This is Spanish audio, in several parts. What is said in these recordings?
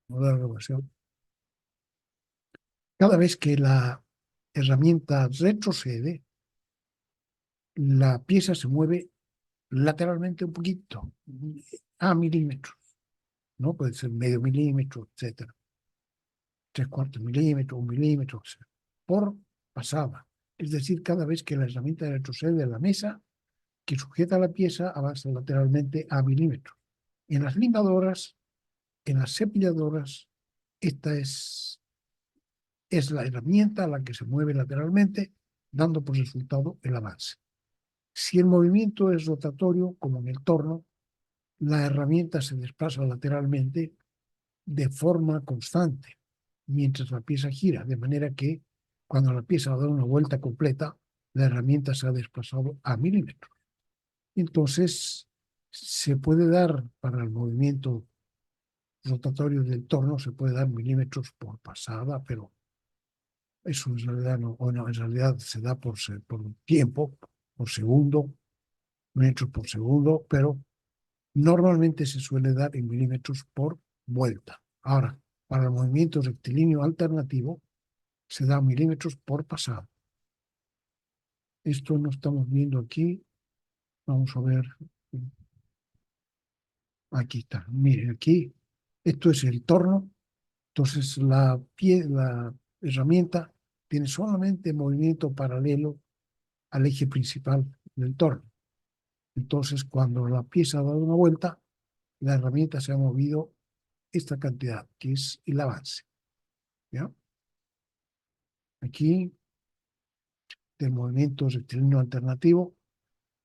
la grabación. Cada vez que la herramienta retrocede, la pieza se mueve lateralmente un poquito, a milímetros, ¿no? Puede ser medio milímetro, etcétera. 3/4 milímetros, 1 milímetro, etcétera, por pasada. Es decir, cada vez que la herramienta retrocede de la mesa que sujeta la pieza, avanza lateralmente a milímetros. En las limadoras, en las cepilladoras, esta es la herramienta a la que se mueve lateralmente, dando por resultado el avance. Si el movimiento es rotatorio, como en el torno, la herramienta se desplaza lateralmente de forma constante mientras la pieza gira, de manera que cuando la pieza da una vuelta completa, la herramienta se ha desplazado a milímetros. Entonces, se puede dar para el movimiento rotatorio del torno, se puede dar milímetros por pasada, pero eso en realidad no, o no, en realidad se da por tiempo, por segundo, metros por segundo, pero normalmente se suele dar en milímetros por vuelta. Ahora, para el movimiento rectilíneo alternativo, se da milímetros por pasada. Esto no estamos viendo aquí. Vamos a ver. Aquí está. Miren, aquí. Esto es el torno. Entonces, la herramienta tiene solamente movimiento paralelo al eje principal del torno. Entonces, cuando la pieza ha dado una vuelta, la herramienta se ha movido esta cantidad, que es el avance. ¿Ya? Aquí, del movimiento rectilíneo alternativo,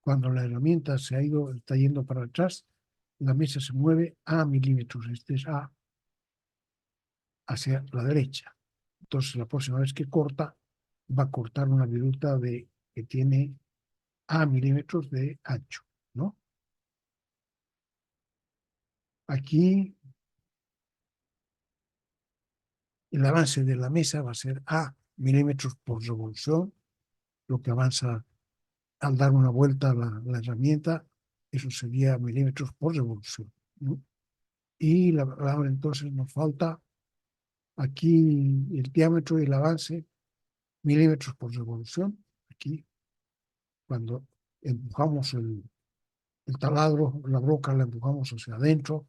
cuando la herramienta está yendo para atrás, la mesa se mueve a milímetros, este es A, hacia la derecha. Entonces, la próxima vez que corta, va a cortar una viruta que tiene A milímetros de ancho, ¿no? Aquí el avance de la mesa va a ser A milímetros por revolución, lo que avanza al dar una vuelta a la herramienta, eso sería milímetros por revolución, ¿no? Y ahora entonces nos falta aquí el diámetro y el avance, milímetros por revolución. Aquí, cuando empujamos el taladro, la broca la empujamos hacia adentro,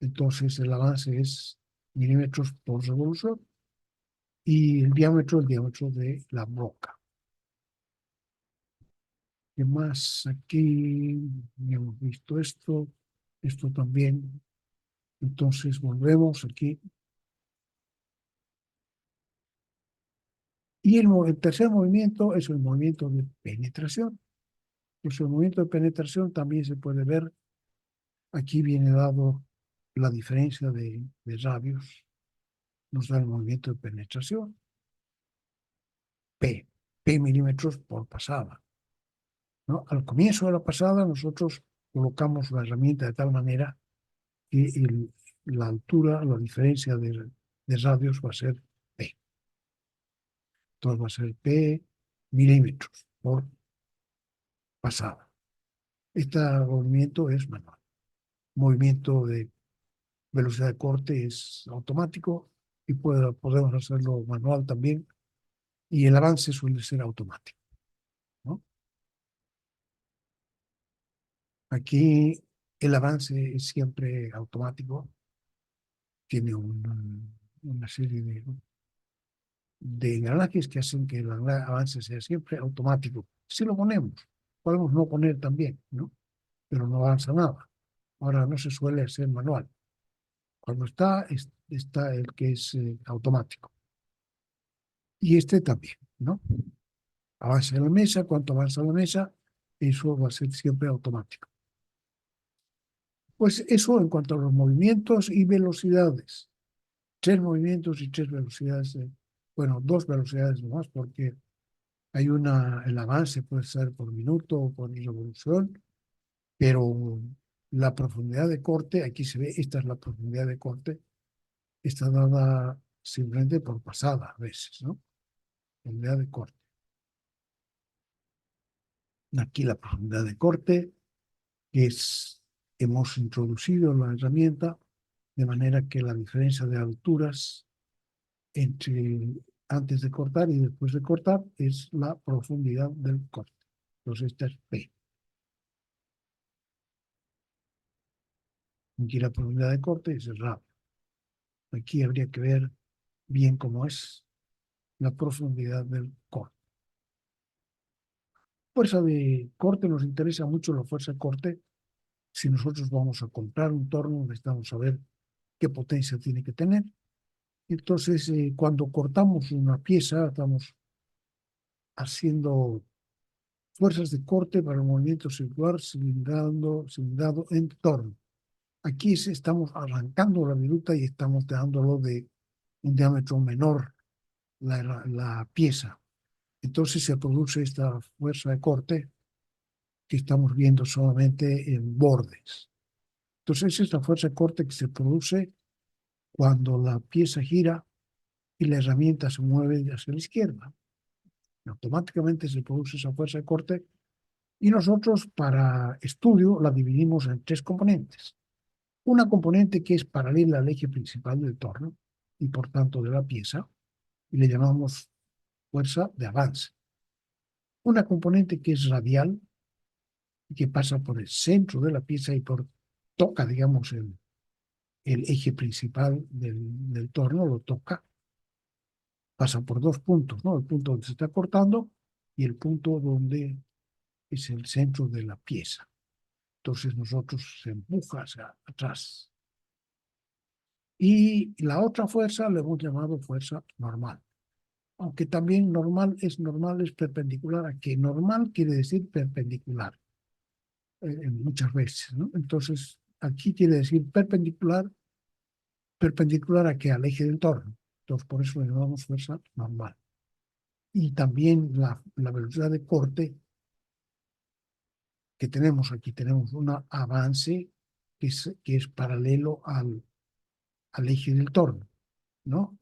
entonces el avance es milímetros por revolución y el diámetro de la broca. ¿Qué más? Aquí ya hemos visto esto también. Entonces volvemos aquí. Y el tercer movimiento es el movimiento de penetración. Pues el movimiento de penetración también se puede ver. Aquí viene dado la diferencia de radios. Nos da el movimiento de penetración. P milímetros por pasada, ¿no? Al comienzo de la pasada nosotros colocamos la herramienta de tal manera que la altura, la diferencia de radios va a ser P. Entonces va a ser P milímetros por pasada. Este movimiento es manual. Movimiento de velocidad de corte es automático y podemos hacerlo manual también. Y el avance suele ser automático, ¿no? Aquí el avance es siempre automático. Tiene una serie de engranajes que hacen que el avance sea siempre automático. Si lo ponemos, podemos no poner también, ¿no? Pero no avanza nada. Ahora no se suele hacer manual. Cuando está el que es automático. Y este también, ¿no? Avanza la mesa, cuanto avanza la mesa, eso va a ser siempre automático. Pues eso en cuanto a los movimientos y velocidades. 3 movimientos y 3 velocidades. Bueno, 2 velocidades nomás, porque hay el avance puede ser por minuto o por revolución, pero la profundidad de corte, aquí se ve, esta es la profundidad de corte, está dada simplemente por pasada a veces, ¿no? Profundidad de corte. Aquí la profundidad de corte, hemos introducido la herramienta de manera que la diferencia de alturas entre antes de cortar y después de cortar es la profundidad del corte. Entonces esta es P. Aquí la profundidad de corte es el radio. Aquí habría que ver bien cómo es la profundidad del corte. Fuerza de corte, nos interesa mucho la fuerza de corte. Si nosotros vamos a comprar un torno, necesitamos saber qué potencia tiene que tener. Entonces, cuando cortamos una pieza, estamos haciendo fuerzas de corte para el movimiento circular cilindrado en torno. Aquí estamos arrancando la viruta y estamos dándolo de un diámetro menor la pieza. Entonces se produce esta fuerza de corte que estamos viendo solamente en bordes. Entonces es la fuerza de corte que se produce cuando la pieza gira y la herramienta se mueve hacia la izquierda. Automáticamente se produce esa fuerza de corte y nosotros para estudio la dividimos en tres componentes. Una componente que es paralela al eje principal del torno y por tanto de la pieza y le llamamos fuerza de avance. Una componente que es radial y que pasa por el centro de la pieza y toca, digamos, el eje principal del torno, lo toca, pasa por dos puntos, ¿no? El punto donde se está cortando y el punto donde es el centro de la pieza. Entonces nosotros se empuja hacia atrás. Y la otra fuerza le hemos llamado fuerza normal. Aunque también normal es perpendicular a que normal quiere decir perpendicular, muchas veces, ¿no? Entonces, aquí quiere decir perpendicular a que al eje del torno. Entonces, por eso le llamamos fuerza normal. Y también la velocidad de corte que tenemos aquí, tenemos un avance que es paralelo al eje del torno, ¿no?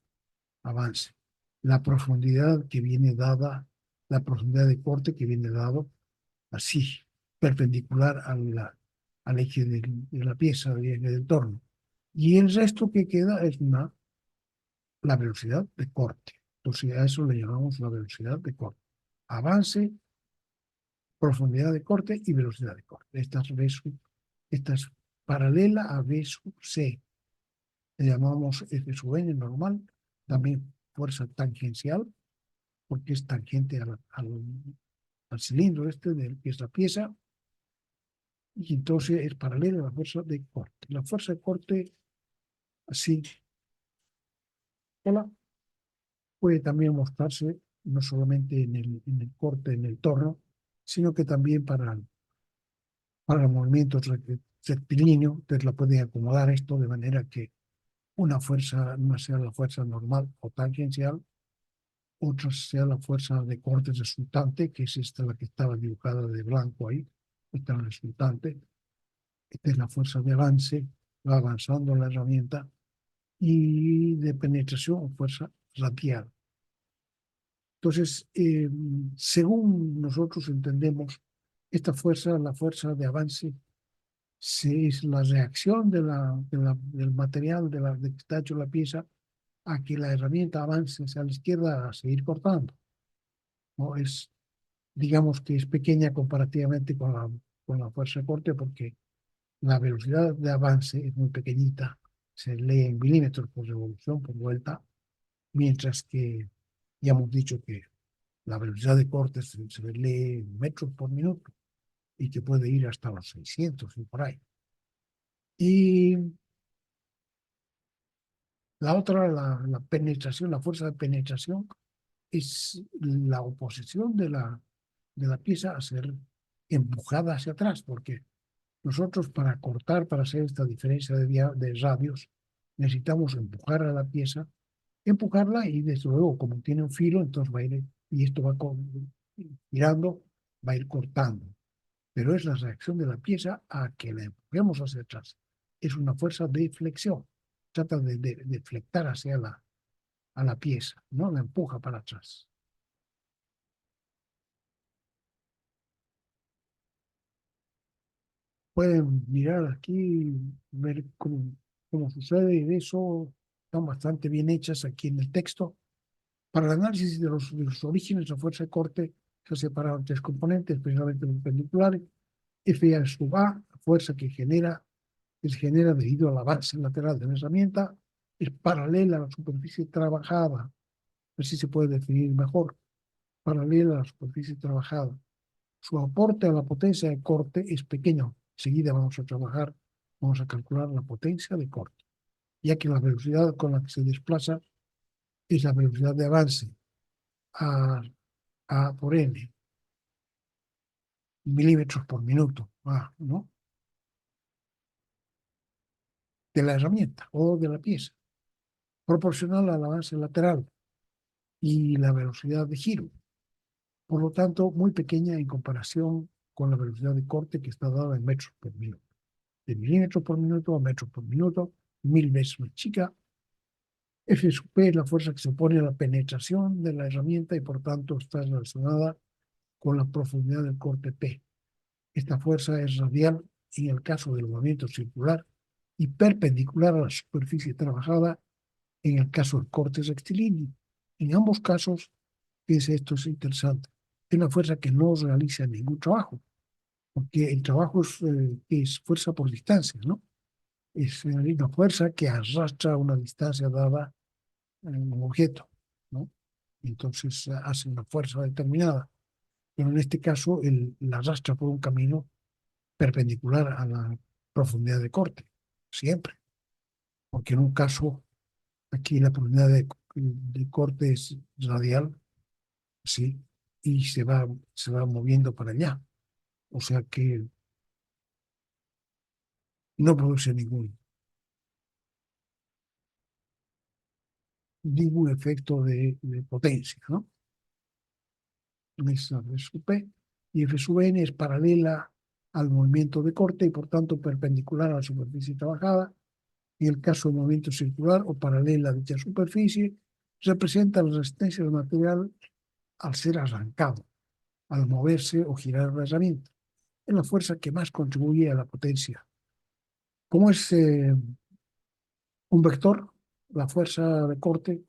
Avance. La profundidad que viene dada, la profundidad de corte que viene dado así, perpendicular al eje de la pieza, al eje del torno. Y el resto que queda es la velocidad de corte. Entonces a eso le llamamos la velocidad de corte. Avance, profundidad de corte y velocidad de corte. Esta es paralela a V sub C. Le llamamos F sub N normal, también fuerza tangencial, porque es tangente al cilindro que es la pieza, y entonces es paralela a la fuerza de corte. La fuerza de corte, así, sola, puede también mostrarse no solamente en el corte, en el torno, sino que también para movimientos rectilíneos, entonces la puede acomodar esto de manera que una fuerza no sea la fuerza normal o tangencial, otra sea la fuerza de corte resultante, que es esta la que estaba dibujada de blanco ahí, esta es la resultante, esta es la fuerza de avance, va avanzando la herramienta, y de penetración o fuerza radial. Entonces, según nosotros entendemos, esta fuerza, la fuerza de avance, es la reacción del material de que está hecho la pieza a que la herramienta avance hacia la izquierda a seguir cortando, ¿no? Digamos que es pequeña comparativamente con la fuerza de corte porque la velocidad de avance es muy pequeñita, se lee en milímetros por revolución, por vuelta, mientras que ya hemos dicho que la velocidad de corte se lee en metros por minuto y que puede ir hasta los 600 y por ahí. Y la otra, la penetración, la fuerza de penetración, es la oposición de la pieza a ser empujada hacia atrás, porque nosotros para cortar, para hacer esta diferencia de radios, necesitamos empujar a la pieza, empujarla y desde luego, como tiene un filo, entonces va a ir, y esto va girando, va a ir cortando. Pero es la reacción de la pieza a que la empujemos hacia atrás. Es una fuerza de flexión. Trata de flectar hacia a la pieza, no la empuja para atrás. Pueden mirar aquí, ver cómo. cómo sucede eso, están bastante bien hechas aquí en el texto. Para el análisis de los orígenes de la fuerza de corte se separaron tres componentes, especialmente los perpendiculares. Fa sub A, la fuerza que se genera debido a la base lateral de la herramienta, es paralela a la superficie trabajada. Así se puede definir mejor. Paralela a la superficie trabajada. Su aporte a la potencia de corte es pequeño. Enseguida vamos a calcular la potencia de corte, ya que la velocidad con la que se desplaza es la velocidad de avance a por n, milímetros por minuto, ¿no? De la herramienta o de la pieza, proporcional al avance lateral y la velocidad de giro. Por lo tanto, muy pequeña en comparación con la velocidad de corte que está dada en metros por minuto. De milímetros por minuto a metros por minuto, 1000 veces más chica. F sub P es la fuerza que se opone a la penetración de la herramienta y por tanto está relacionada con la profundidad del corte P. Esta fuerza es radial en el caso del movimiento circular y perpendicular a la superficie trabajada en el caso del corte rectilíneo. En ambos casos, esto es interesante, es una fuerza que no realiza ningún trabajo, porque el trabajo es fuerza por distancia, ¿no? Es una fuerza que arrastra una distancia dada en un objeto, ¿no? Entonces hace una fuerza determinada, pero en este caso la arrastra por un camino perpendicular a la profundidad de corte, siempre, porque en un caso aquí la profundidad de corte es radial, ¿sí? Y se va moviendo para allá. O sea que no produce ningún efecto de potencia, ¿no? Es F sub P y F sub N es paralela al movimiento de corte y por tanto perpendicular a la superficie trabajada. En el caso del movimiento circular o paralela a dicha superficie, representa la resistencia del material al ser arrancado, al moverse o girar la herramienta. Es la fuerza que más contribuye a la potencia. Como es un vector, la fuerza de corte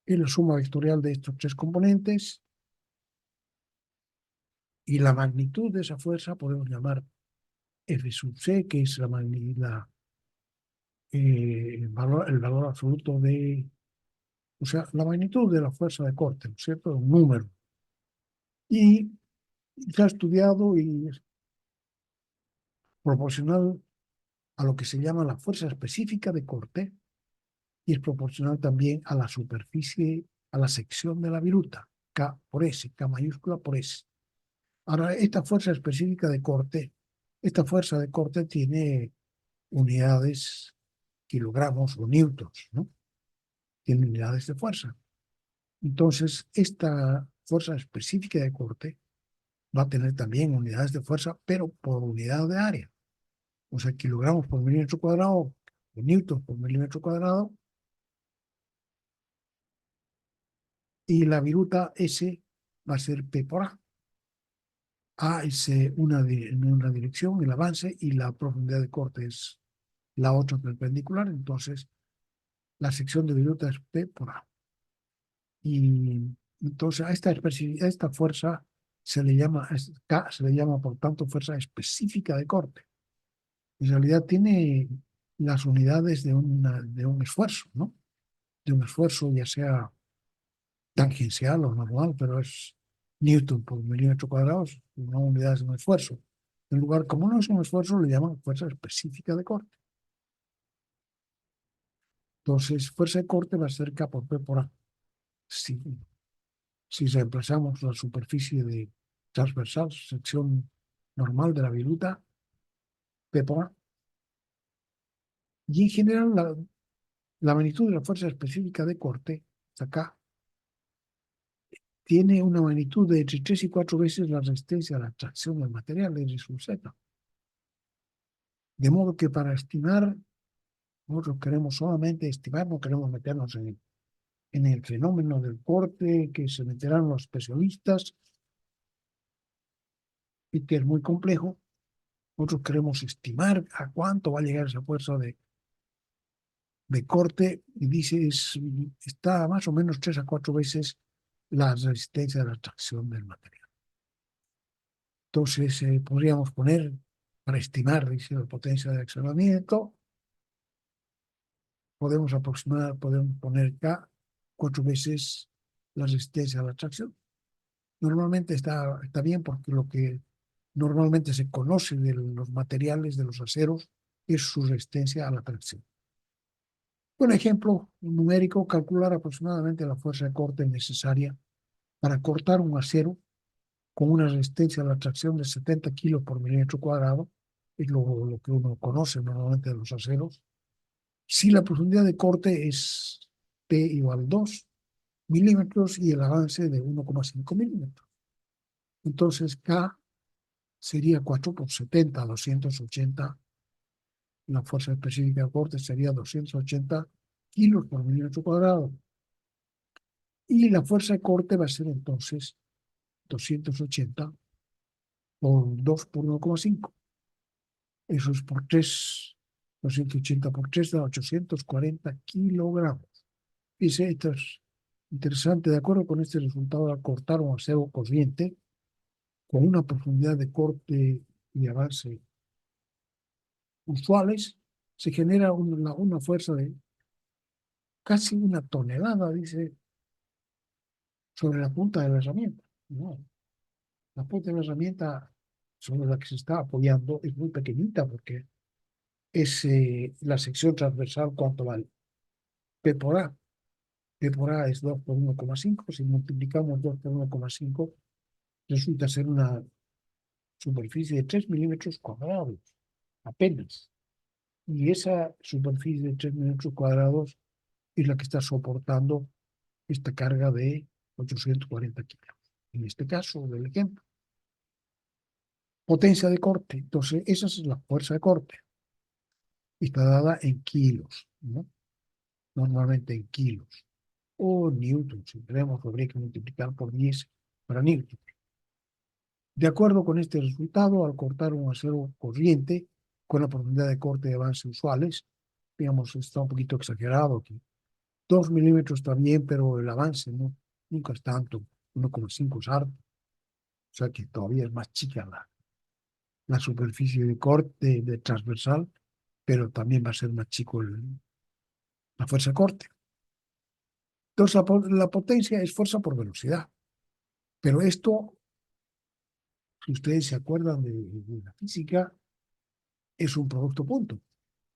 es la suma vectorial de estos tres componentes y la magnitud de esa fuerza podemos llamar F sub C, que es el valor absoluto o sea, la magnitud de la fuerza de corte, ¿no es cierto? Un número. Y se ha estudiado y es proporcional a lo que se llama la fuerza específica de corte y es proporcional también a la superficie, a la sección de la viruta, K por S, K mayúscula por S. Ahora, esta fuerza de corte tiene unidades, kilogramos o newtons, ¿no? Tiene unidades de fuerza. Entonces, esta fuerza específica de corte va a tener también unidades de fuerza, pero por unidad de área. O sea, kilogramos por milímetro cuadrado, o newtons por milímetro cuadrado, y la viruta S va a ser P por A. A es en una dirección, el avance, y la profundidad de corte es la otra perpendicular, entonces la sección de viruta es P por A. Y entonces a esta fuerza K, se le llama por tanto fuerza específica de corte. En realidad tiene las unidades de un esfuerzo, ¿no? De un esfuerzo ya sea tangencial o normal, pero es Newton por milímetro cuadrado, una unidad de un esfuerzo. En lugar, como no es un esfuerzo, le llaman fuerza específica de corte. Entonces, fuerza de corte va a ser K por P por A. Si, si reemplazamos la superficie de transversal, sección normal de la viruta, P por A. Y en general, la magnitud de la fuerza específica de corte, acá, tiene una magnitud de entre 3 y 4 veces la resistencia a la tracción del material, R sub Z. De modo que para estimar, nosotros queremos solamente estimar, no queremos meternos en el fenómeno del corte que se meterán los especialistas y que es muy complejo. Nosotros queremos estimar a cuánto va a llegar esa fuerza de corte, y dice, está más o menos 3 a 4 veces la resistencia de la tracción del material. Entonces, podríamos poner, para estimar, dice, la potencia de accionamiento, podemos poner K 4 veces la resistencia a la tracción. Normalmente está bien porque lo que normalmente se conoce de los materiales, de los aceros, es su resistencia a la tracción. Un ejemplo numérico, calcular aproximadamente la fuerza de corte necesaria para cortar un acero con una resistencia a la tracción de 70 kilos por milímetro cuadrado, es lo que uno conoce normalmente de los aceros. Si la profundidad de corte es P igual 2 milímetros y el avance de 1,5 milímetros. Entonces K sería 4 por 70, 280. La fuerza específica de corte sería 280 kilos por milímetro cuadrado. Y la fuerza de corte va a ser entonces 280 por 2 por 1,5. Eso es por 3. 280 por 3 da 840 kilogramos. Dice, esto es interesante. De acuerdo con este resultado, al cortar un acero corriente con una profundidad de corte y avance usuales, se genera una fuerza de casi 1 tonelada, dice, sobre la punta de la herramienta. No, la punta de la herramienta sobre la que se está apoyando es muy pequeñita porque es la sección transversal. ¿Cuánto vale? P por A. P por A es 2 por 1,5. Si multiplicamos 2 por 1,5, resulta ser una superficie de 3 milímetros cuadrados, apenas. Y esa superficie de 3 milímetros cuadrados es la que está soportando esta carga de 840 kilos. En este caso del ejemplo. Potencia de corte. Entonces, esa es la fuerza de corte. Está dada en kilos, ¿no? Normalmente en kilos. O newtons. Si queremos, habría que multiplicar por 10 para newton. De acuerdo con este resultado, al cortar un acero corriente con la profundidad de corte de avance usuales, digamos, está un poquito exagerado aquí. 2 milímetros está bien, pero el avance no, nunca es tanto. 1,5 es harto. O sea que todavía es más chica la superficie de corte de transversal, pero también va a ser más chico la fuerza de corte. Entonces, la potencia es fuerza por velocidad. Pero esto, si ustedes se acuerdan de la física, es un producto punto,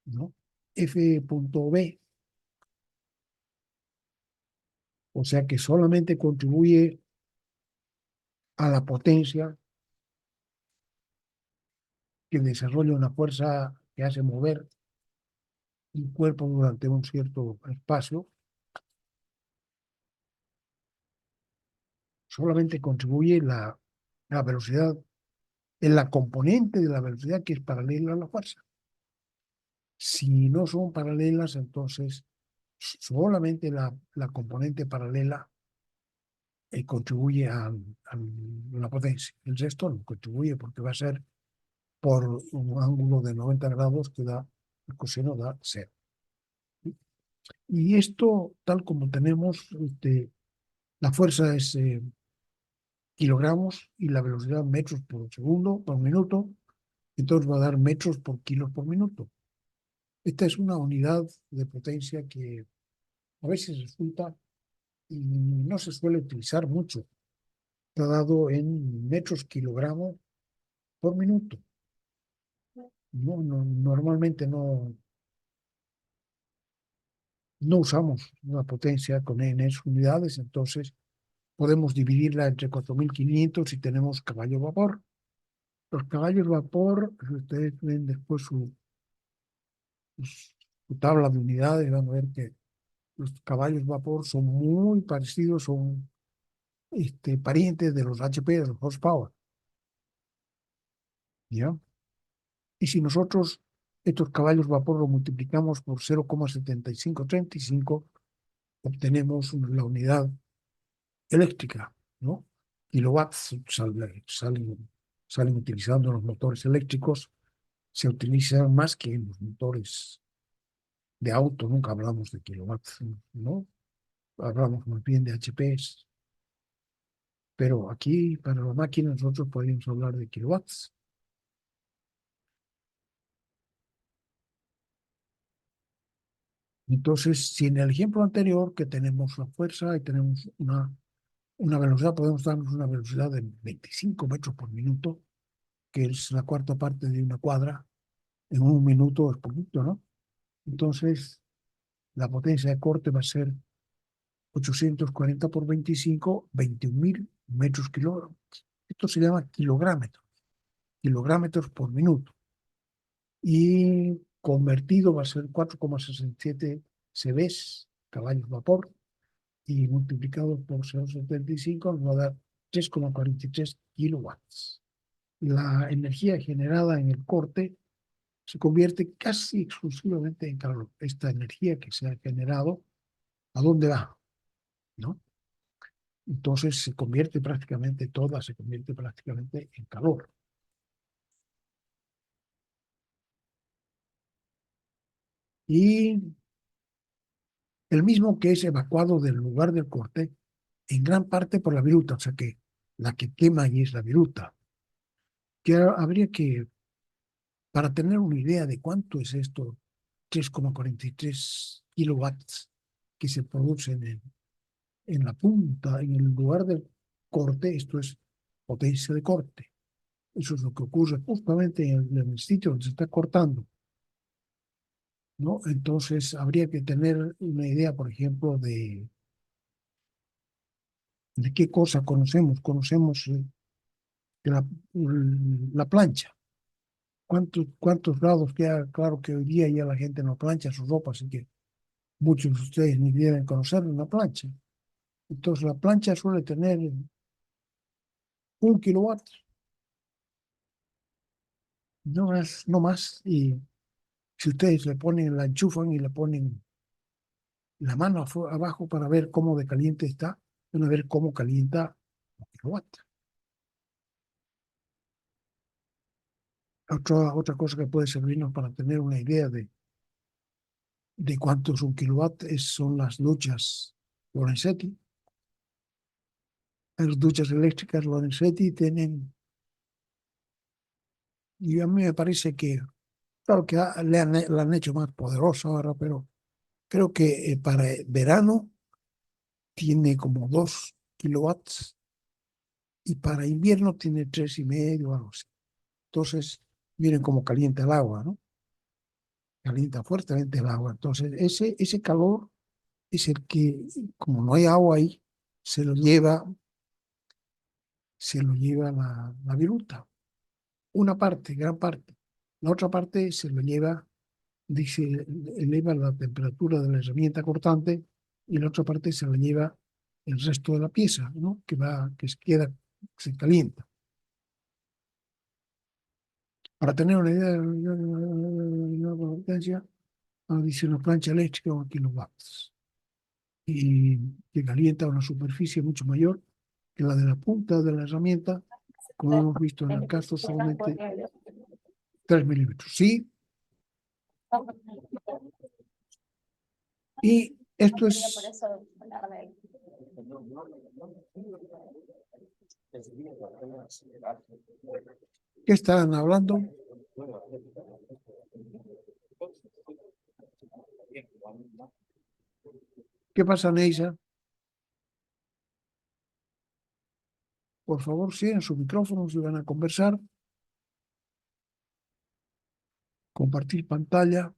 ¿no? F punto B, o sea que solamente contribuye a la potencia que desarrolla una fuerza que hace mover un cuerpo durante un cierto espacio, solamente contribuye la velocidad, en la componente de la velocidad que es paralela a la fuerza. Si no son paralelas, entonces solamente la componente paralela contribuye a la potencia. El resto no contribuye porque va a ser por un ángulo de 90 grados que da, el coseno da 0. Y esto, tal como tenemos, la fuerza es kilogramos y la velocidad metros por segundo, por minuto, entonces va a dar metros por kilos por minuto. Esta es una unidad de potencia que a veces resulta y no se suele utilizar mucho. Está dado en metros kilogramos por minuto. Normalmente no usamos una potencia con en esas unidades, entonces podemos dividirla entre 4.500 y tenemos caballo vapor. Los caballos vapor, si ustedes ven después su tabla de unidades, van a ver que los caballos vapor son muy parecidos, son parientes de los HP, de los horsepower. ¿Ya? Y si nosotros estos caballos vapor lo multiplicamos por 0,7535, obtenemos la unidad eléctrica, ¿no? Kilowatts salen utilizando los motores eléctricos, se utilizan más que en los motores de auto nunca hablamos de kilowatts, ¿no? Hablamos más bien de HPs. Pero aquí, para la máquina, nosotros podríamos hablar de kilowatts. Entonces, si en el ejemplo anterior que tenemos la fuerza y tenemos una velocidad, podemos darnos una velocidad de 25 metros por minuto, que es la cuarta parte de una cuadra, en un minuto es poquito, ¿no? Entonces, la potencia de corte va a ser 840 por 25, 21.000 metros kilómetros. Esto se llama kilográmetros por minuto. Y convertido va a ser 4,67 CBs, caballos vapor, y multiplicado por 0,75 nos va a dar 3,43 kilowatts. La energía generada en el corte se convierte casi exclusivamente en calor. Esta energía que se ha generado, ¿a dónde va? ¿No? Entonces se convierte prácticamente en calor. Y el mismo que es evacuado del lugar del corte, en gran parte por la viruta, o sea que la que quema ahí es la viruta. Que habría que, para tener una idea de cuánto es esto, 3,43 kilowatts que se producen en la punta, en el lugar del corte, esto es potencia de corte. Eso es lo que ocurre justamente en el sitio donde se está cortando, ¿no? Entonces habría que tener una idea, por ejemplo, de qué cosa conocemos. Conocemos la, la plancha. ¿Cuántos grados queda? Claro que hoy día ya la gente no plancha su ropa, así que muchos de ustedes ni deben conocer una plancha. Entonces la plancha suele tener 1 kilowatt, no más. Y si ustedes le ponen, la enchufan y le ponen la mano abajo para ver cómo de caliente está, van a ver cómo calienta 1 kilowatt. Otra cosa que puede servirnos para tener una idea de cuánto es 1 kilowatt son las duchas Lorenzetti. Las duchas eléctricas Lorenzetti tienen, y a mí me parece que, claro que la han hecho más poderosa ahora, pero creo que para verano tiene como 2 kilowatts y para invierno tiene 3,5 o algo así. Entonces, miren cómo calienta el agua, ¿no? Calienta fuertemente el agua. Entonces, ese calor es el que, como no hay agua ahí, se lo lleva, la viruta. Una parte, gran parte. La otra parte se lo lleva, dice, eleva la temperatura de la herramienta cortante y la otra parte se la lleva el resto de la pieza, ¿no? Que se queda, se calienta. Para tener una idea de la potencia, dice una plancha eléctrica o kilowatts y que calienta una superficie mucho mayor que la de la punta de la herramienta, como hemos visto en el caso solamente 3 milímetros. Sí, y esto es, ¿qué están hablando? ¿Qué pasa, Neisa? Por favor, cierren sus micrófonos y van a conversar. Compartir pantalla.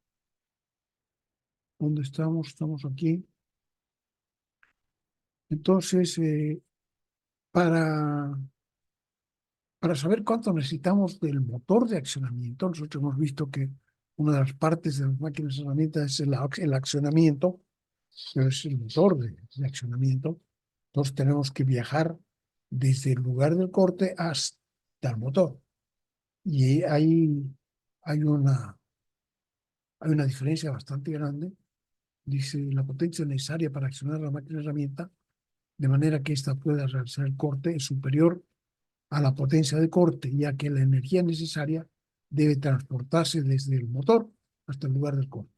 ¿Dónde estamos? Estamos aquí. Entonces, para, para saber cuánto necesitamos del motor de accionamiento, nosotros hemos visto que una de las partes de las máquinas de herramientas es el accionamiento, pero es el motor de accionamiento. Entonces tenemos que viajar desde el lugar del corte hasta el motor. Y hay una diferencia bastante grande. Dice la potencia necesaria para accionar la máquina de herramienta, de manera que ésta pueda realizar el corte es superior a la potencia de corte, ya que la energía necesaria debe transportarse desde el motor hasta el lugar del corte.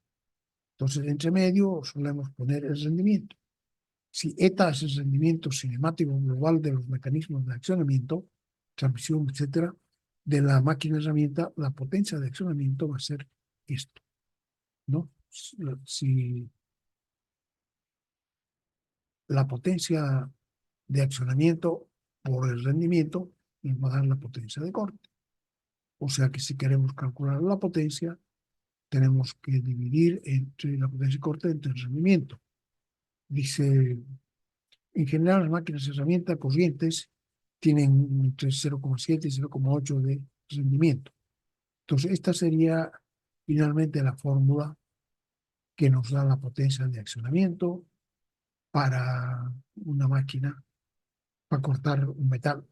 Entonces, entre medio solemos poner el rendimiento. Si eta es el rendimiento cinemático global de los mecanismos de accionamiento, transmisión, etcétera, de la máquina herramienta, la potencia de accionamiento va a ser esto, ¿no? Si la potencia de accionamiento por el rendimiento nos va a dar la potencia de corte. O sea que si queremos calcular la potencia, tenemos que dividir entre la potencia de corte entre el rendimiento. Dice, en general las máquinas herramientas corrientes tienen entre 0,7 y 0,8 de rendimiento. Entonces, esta sería finalmente la fórmula que nos da la potencia de accionamiento para una máquina para cortar un metal.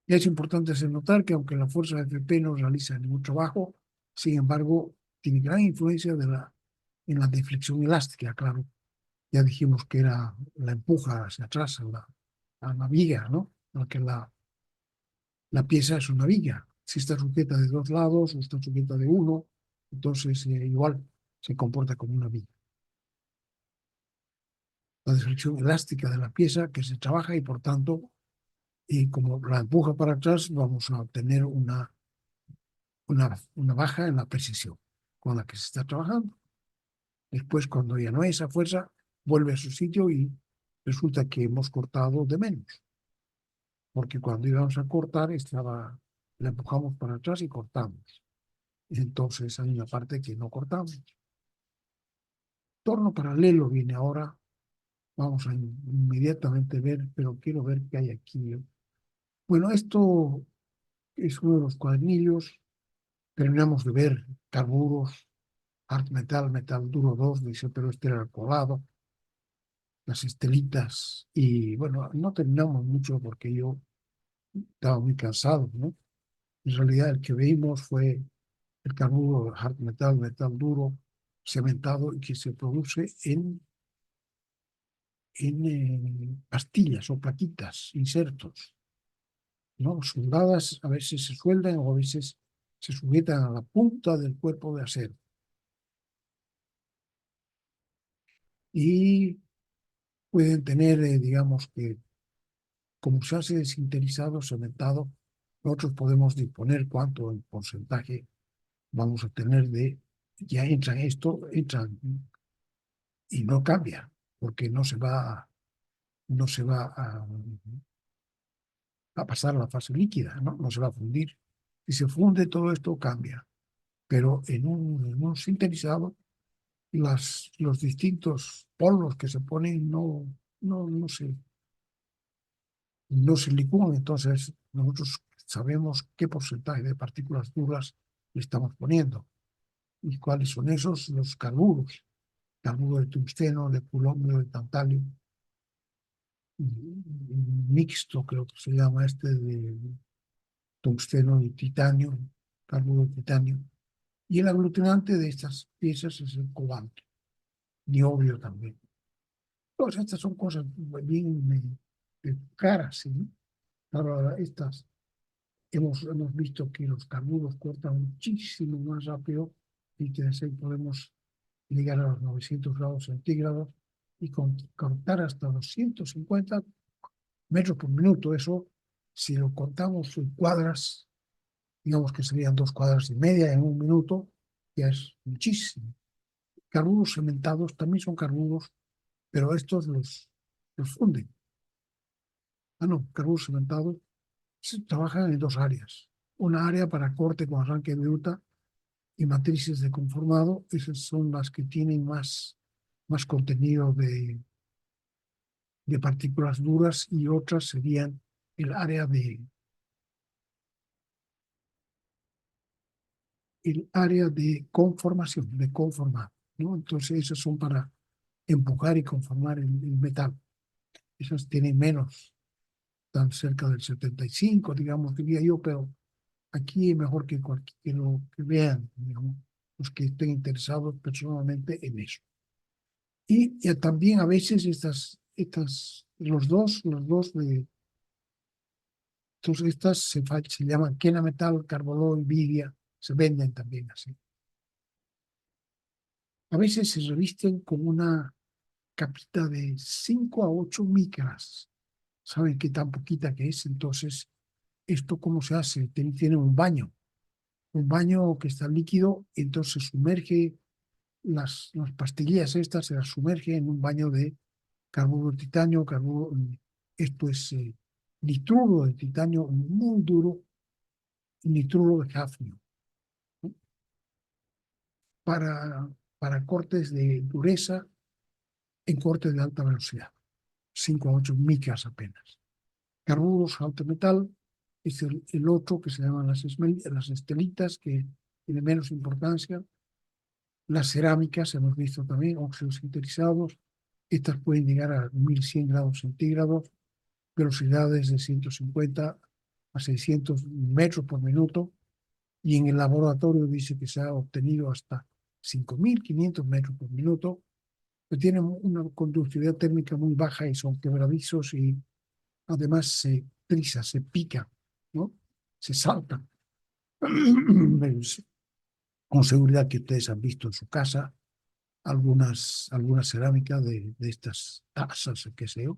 Y es importante notar que aunque la fuerza Fp no realiza ningún trabajo, sin embargo, tiene gran influencia en la deflexión elástica, claro. Ya dijimos que era la empuja hacia atrás a la viga, ¿no? Porque la pieza es una viga. Si está sujeta de dos lados o está sujeta de uno, entonces igual se comporta como una viga. La deflexión elástica de la pieza que se trabaja y por tanto, y como la empuja para atrás, vamos a obtener una baja en la precisión con la que se está trabajando. Después, cuando ya no hay esa fuerza, vuelve a su sitio y resulta que hemos cortado de menos. Porque cuando íbamos a cortar, la empujamos para atrás y cortamos. Entonces hay una parte que no cortamos. Torno paralelo viene ahora. Vamos a inmediatamente ver, pero quiero ver qué hay aquí. Bueno, esto es uno de los cuadernillos. Terminamos de ver carburos, hard metal, metal duro 2 dice, pero este era el colado, las estelitas. Y bueno, no terminamos mucho porque yo estaba muy cansado, ¿no? En realidad el que vimos fue el carburo hard metal, metal duro, cementado y que se produce en pastillas o plaquitas, insertos, ¿no? Soldadas a veces se sueldan o a veces se sujetan a la punta del cuerpo de acero. Y pueden tener, digamos que, como se hace desinterizado, cementado, nosotros podemos disponer cuánto en porcentaje vamos a tener ya entran y no cambia, porque no se va a pasar a la fase líquida, ¿no? No se va a fundir. Si se funde, todo esto cambia. Pero en un sintetizado, los distintos polvos que se ponen no, no se licúan. Entonces, nosotros sabemos qué porcentaje de partículas duras le estamos poniendo y cuáles son esos, los carburos. Carburo de tungsteno, de culombrio, de tantalio, mixto, creo que se llama de tungsteno y titanio, carburo de titanio. Y el aglutinante de estas piezas es el cobalto, niobio también. Todas estas son cosas bien caras, ¿sí? Ahora, hemos visto que los carburos cortan muchísimo más rápido y que así podemos llegar a los 900 grados centígrados y cortar hasta 250 metros por minuto. Eso, si lo contamos en cuadras, digamos que serían 2,5 cuadras en un minuto, ya es muchísimo. Carburos cementados también son carburos, pero estos los funden. No, carburos cementados se trabajan en dos áreas. Una área para corte con arranque de bruta y matrices de conformado. Esas son las que tienen más contenido de partículas duras y otras serían el área de conformación, de conformar, ¿no? Entonces esas son para empujar y conformar el metal. Esas tienen menos, están cerca del 75, digamos, diría yo, pero aquí es mejor que lo que vean, digamos, los que estén interesados personalmente en eso. Y también a veces los dos entonces estas se llaman Kenametal, Carboló y Vidia, se venden también así. A veces se revisten con una capita de 5 a 8 micras. ¿Saben qué tan poquita que es? Entonces, ¿esto cómo se hace? Tiene un baño que está líquido, entonces sumerge las pastillas estas, se las sumerge en un baño de carburo de titanio, esto es nitruro de titanio muy duro, nitruro de hafnio, ¿no? para, para cortes de dureza en cortes de alta velocidad, 5 a 8 micras apenas. Carburos alto metal es el otro que se llaman las estelitas, que tiene menos importancia. Las cerámicas, hemos visto también, óxidos sinterizados, estas pueden llegar a 1100 grados centígrados, velocidades de 150 a 600 metros por minuto, y en el laboratorio dice que se ha obtenido hasta 5500 metros por minuto, que tienen una conductividad térmica muy baja y son quebradizos y además se trizan, se pican, ¿no? Se saltan. Con seguridad que ustedes han visto en su casa algunas cerámicas de estas tazas, qué sé yo,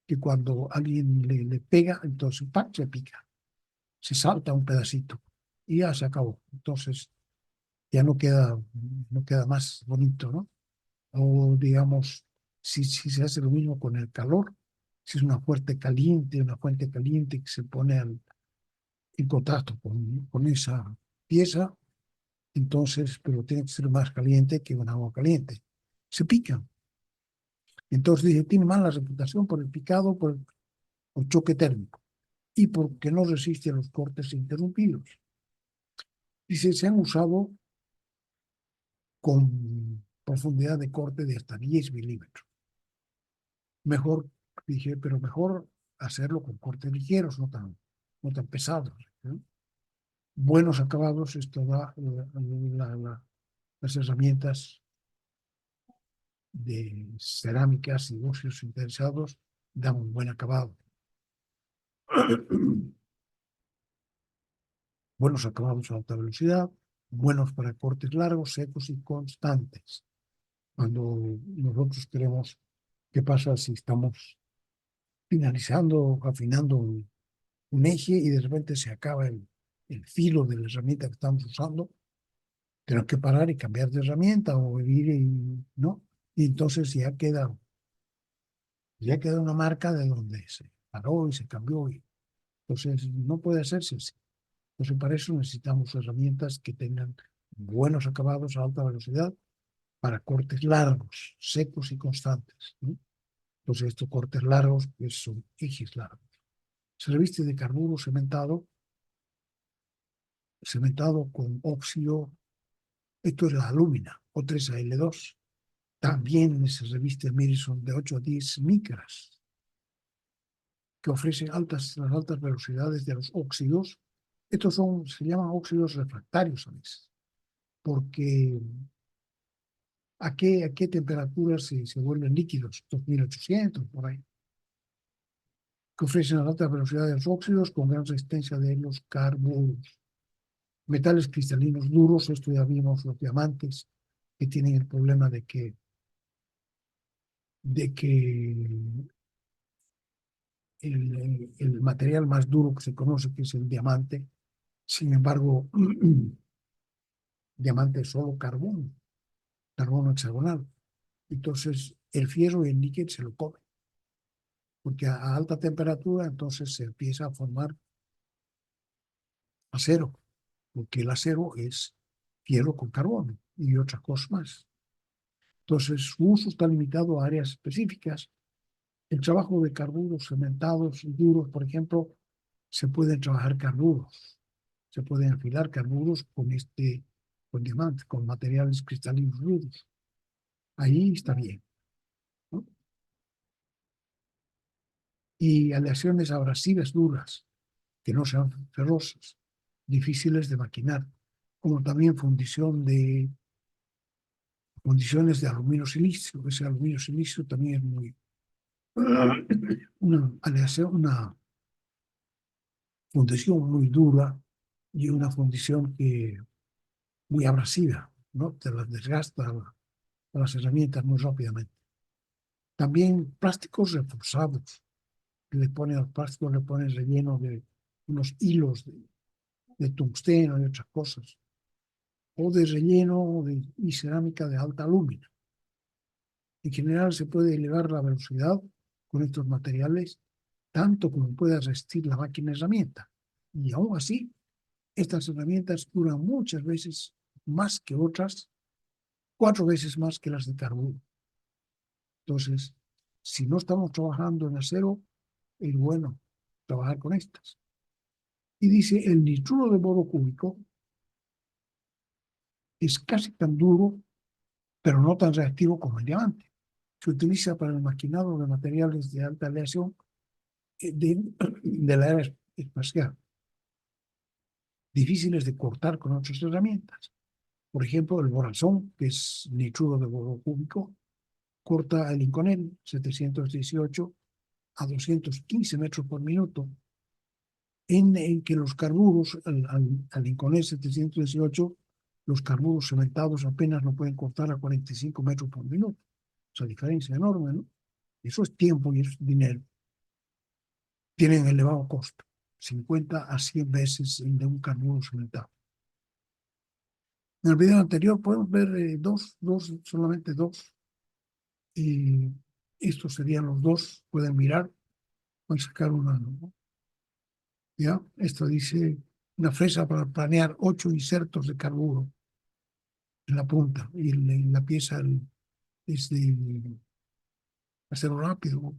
que cuando alguien le pega, entonces ¡pac! Se pica, se salta un pedacito y ya se acabó. Entonces ya no queda más bonito, ¿no? O digamos, si se hace lo mismo con el calor, si es una fuente caliente que se pone en contacto con esa pieza, entonces, pero tiene que ser más caliente que un agua caliente. Se pican. Entonces dice, tiene mala reputación por el picado, por choque térmico y porque no resiste a los cortes interrumpidos. Dice, se han usado con profundidad de corte de hasta 10 milímetros. Mejor, dije, pero mejor hacerlo con cortes ligeros, no tan pesados, ¿no? Buenos acabados, esto da las herramientas de cerámicas y óxidos sintetizados, dan un buen acabado. Buenos acabados a alta velocidad, buenos para cortes largos, secos y constantes. Cuando nosotros queremos, ¿qué pasa si estamos finalizando, afinando un eje y de repente se acaba el filo de la herramienta que estamos usando? Tenemos que parar y cambiar de herramienta o ir y, ¿no? Y entonces ya queda una marca de donde se paró y se cambió. Entonces no puede hacerse así. Entonces para eso necesitamos herramientas que tengan buenos acabados a alta velocidad para cortes largos, secos y constantes, ¿no? Entonces estos cortes largos pues, son ejes largos. Se reviste de carburo cementado con óxido, esto es la alúmina, O3Al2. También se reviste Mirison de 8 a 10 micras, que ofrece las altas velocidades de los óxidos. Estos se llaman óxidos refractarios a veces, porque ¿a qué temperaturas se vuelven líquidos? 2800 por ahí, que ofrecen las altas velocidades de los óxidos con gran resistencia de los carburos. Metales cristalinos duros, esto ya vimos los diamantes, que tienen el problema de que el material más duro que se conoce, que es el diamante, sin embargo, diamante es solo carbono hexagonal. Entonces, el fierro y el níquel se lo comen, porque a alta temperatura entonces se empieza a formar acero, porque el acero es fierro con carbono y otras cosas más. Entonces, su uso está limitado a áreas específicas. El trabajo de carburos cementados y duros, por ejemplo, se pueden trabajar carburos, se pueden afilar carburos con diamantes, con materiales cristalinos duros. Ahí está bien, ¿no? Y aleaciones abrasivas duras, que no sean ferrosas, difíciles de maquinar, como también fundiciones de aluminio silicio. Ese aluminio silicio también es una aleación, una fundición muy dura y una fundición que muy abrasiva, ¿no? Te las desgasta las herramientas muy rápidamente. También plásticos reforzados. Le ponen al plástico, le ponen relleno de unos hilos de tungsteno y otras cosas. O de relleno y cerámica de alta alúmina. En general se puede elevar la velocidad con estos materiales tanto como pueda resistir la máquina herramienta. Y aún así, estas herramientas duran muchas veces más que otras, 4 veces más que las de carburo. Entonces, si no estamos trabajando en acero, es bueno trabajar con estas. Y dice, el nitruro de boro cúbico es casi tan duro, pero no tan reactivo como el diamante. Se utiliza para el maquinado de materiales de alta aleación de la era espacial, difíciles de cortar con otras herramientas. Por ejemplo, el borazón, que es nitruro de boro cúbico, corta el Inconel 718 a 215 metros por minuto, en que los carburos, al Inconel 718, los carburos cementados apenas lo pueden cortar a 45 metros por minuto. Esa diferencia enorme, ¿no? Eso es tiempo y es dinero. Tienen elevado costo, 50 a 100 veces de un carburo cementado. En el video anterior podemos ver solamente dos. Y estos serían los dos. Pueden mirar, voy a sacar una, ¿no? ¿Ya? Esto dice una fresa para planear 8 insertos de carburo en la punta. Y la pieza es de acero rápido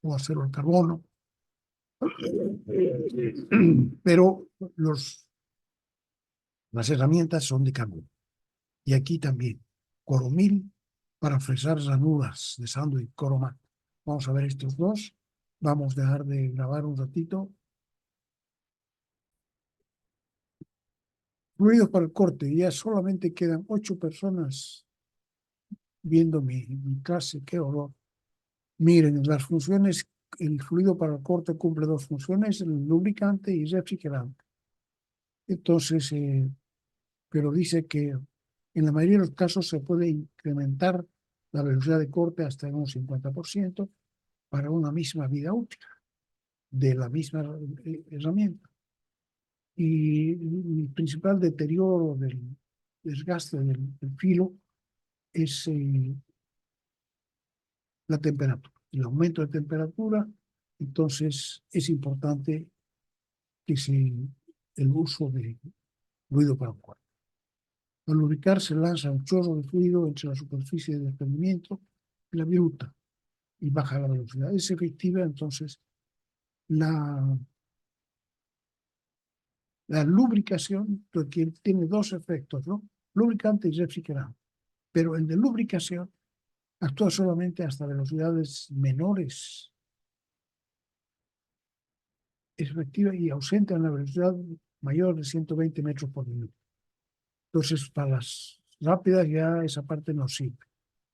o acero al carbono. Pero las herramientas son de carburo. Y aquí también, coromil para fresar ranuras de sándwich, coromat. Vamos a ver estos dos. Vamos a dejar de grabar un ratito. Fluidos para el corte. Ya solamente quedan 8 personas viendo mi clase. Qué horror. Miren, las funciones, el fluido para el corte cumple 2 funciones, el lubricante y refrigerante. Entonces, pero dice que en la mayoría de los casos se puede incrementar la velocidad de corte hasta en un 50% para una misma vida útil de la misma herramienta. Y el principal deterioro del desgaste del filo es la temperatura, el aumento de temperatura. Entonces es importante que el uso de fluido para el cuerpo. Al lubricar se lanza un chorro de fluido entre la superficie de desprendimiento y la viruta y baja la velocidad. Es efectiva, entonces la lubricación, porque tiene dos efectos, ¿no? Lubricante y refrigerante. Pero el de lubricación actúa solamente hasta velocidades menores, es efectiva y ausente en la velocidad mayor de 120 metros por minuto. Entonces, para las rápidas ya esa parte no sirve.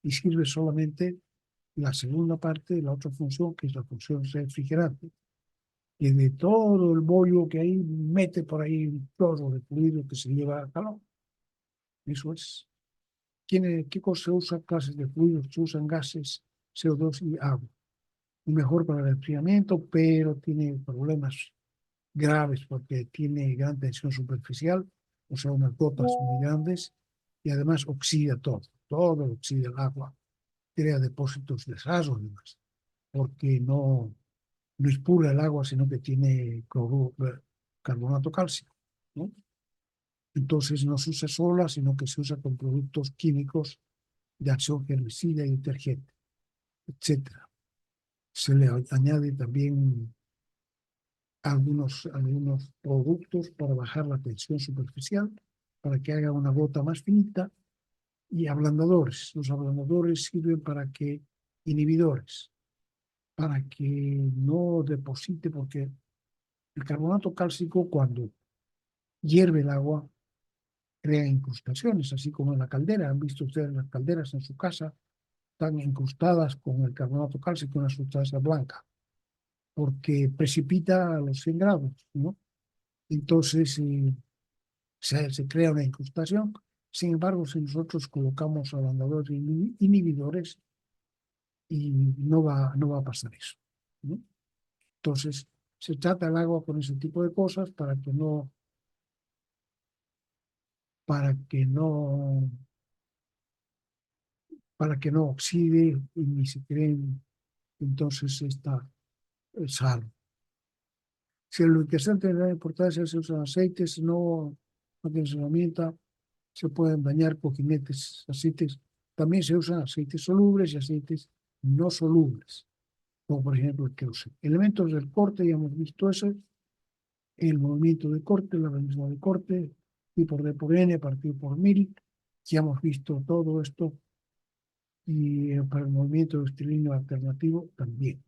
Y sirve solamente la segunda parte, la otra función, que es la función refrigerante. Y de todo el bollo que hay, mete por ahí un chorro de fluido que se lleva a calor. Eso es. ¿Qué cosa se usa? Clases de fluidos, se usan gases, CO2 y agua. Mejor para el enfriamiento, pero tiene problemas graves porque tiene gran tensión superficial, o sea, unas gotas muy grandes, y además oxida todo oxida el agua, crea depósitos de sal y demás, porque no es pura el agua, sino que tiene carbonato cálcico, ¿no? Entonces no se usa sola, sino que se usa con productos químicos de acción herbicida y detergente, etcétera. Se le añade también algunos productos para bajar la tensión superficial, para que haga una gota más finita, y ablandadores. Los ablandadores sirven inhibidores, para que no deposite, porque el carbonato cálcico cuando hierve el agua crea incrustaciones, así como en la caldera. Han visto ustedes las calderas en su casa, están incrustadas con el carbonato cálcico, una sustancia blanca, porque precipita a los 100 grados, ¿no? Entonces, se crea una incrustación. Sin embargo, si nosotros colocamos ablandadores inhibidores, y no va a pasar eso, ¿no? Entonces, se trata el agua con ese tipo de cosas para que no para que no oxide y ni se creen entonces esta sal. Si el lubricante tiene gran importancia, se usan aceites, no tiene herramienta, se pueden dañar cojinetes, aceites. También se usan aceites solubles y aceites no solubles, como por ejemplo el queroseno. Elementos del corte, ya hemos visto eso, el movimiento de corte, la velocidad de corte, y por D por N partido por 1000, ya hemos visto todo esto, y para el movimiento rectilíneo alternativo también.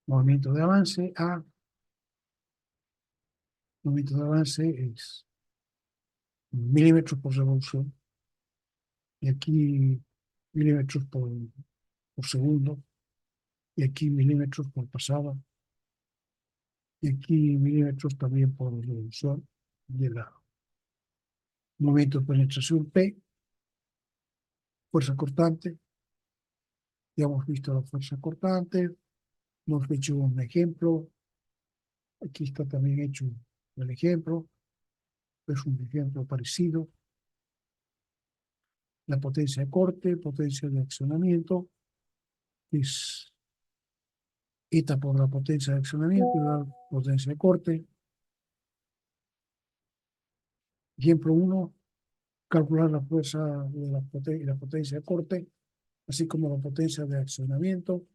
Movimiento de avance A, movimiento de avance es milímetros por revolución, y aquí milímetros por segundo, y aquí milímetros por pasada, y aquí milímetros también por revolución de la momento de penetración P, fuerza cortante, ya hemos visto la fuerza cortante, hemos hecho un ejemplo, aquí está también hecho el ejemplo, es un ejemplo parecido, la potencia de corte, potencia de accionamiento, es eta por la potencia de accionamiento y la potencia de corte. Ejemplo 1, calcular la fuerza de la potencia de corte, así como la potencia de accionamiento,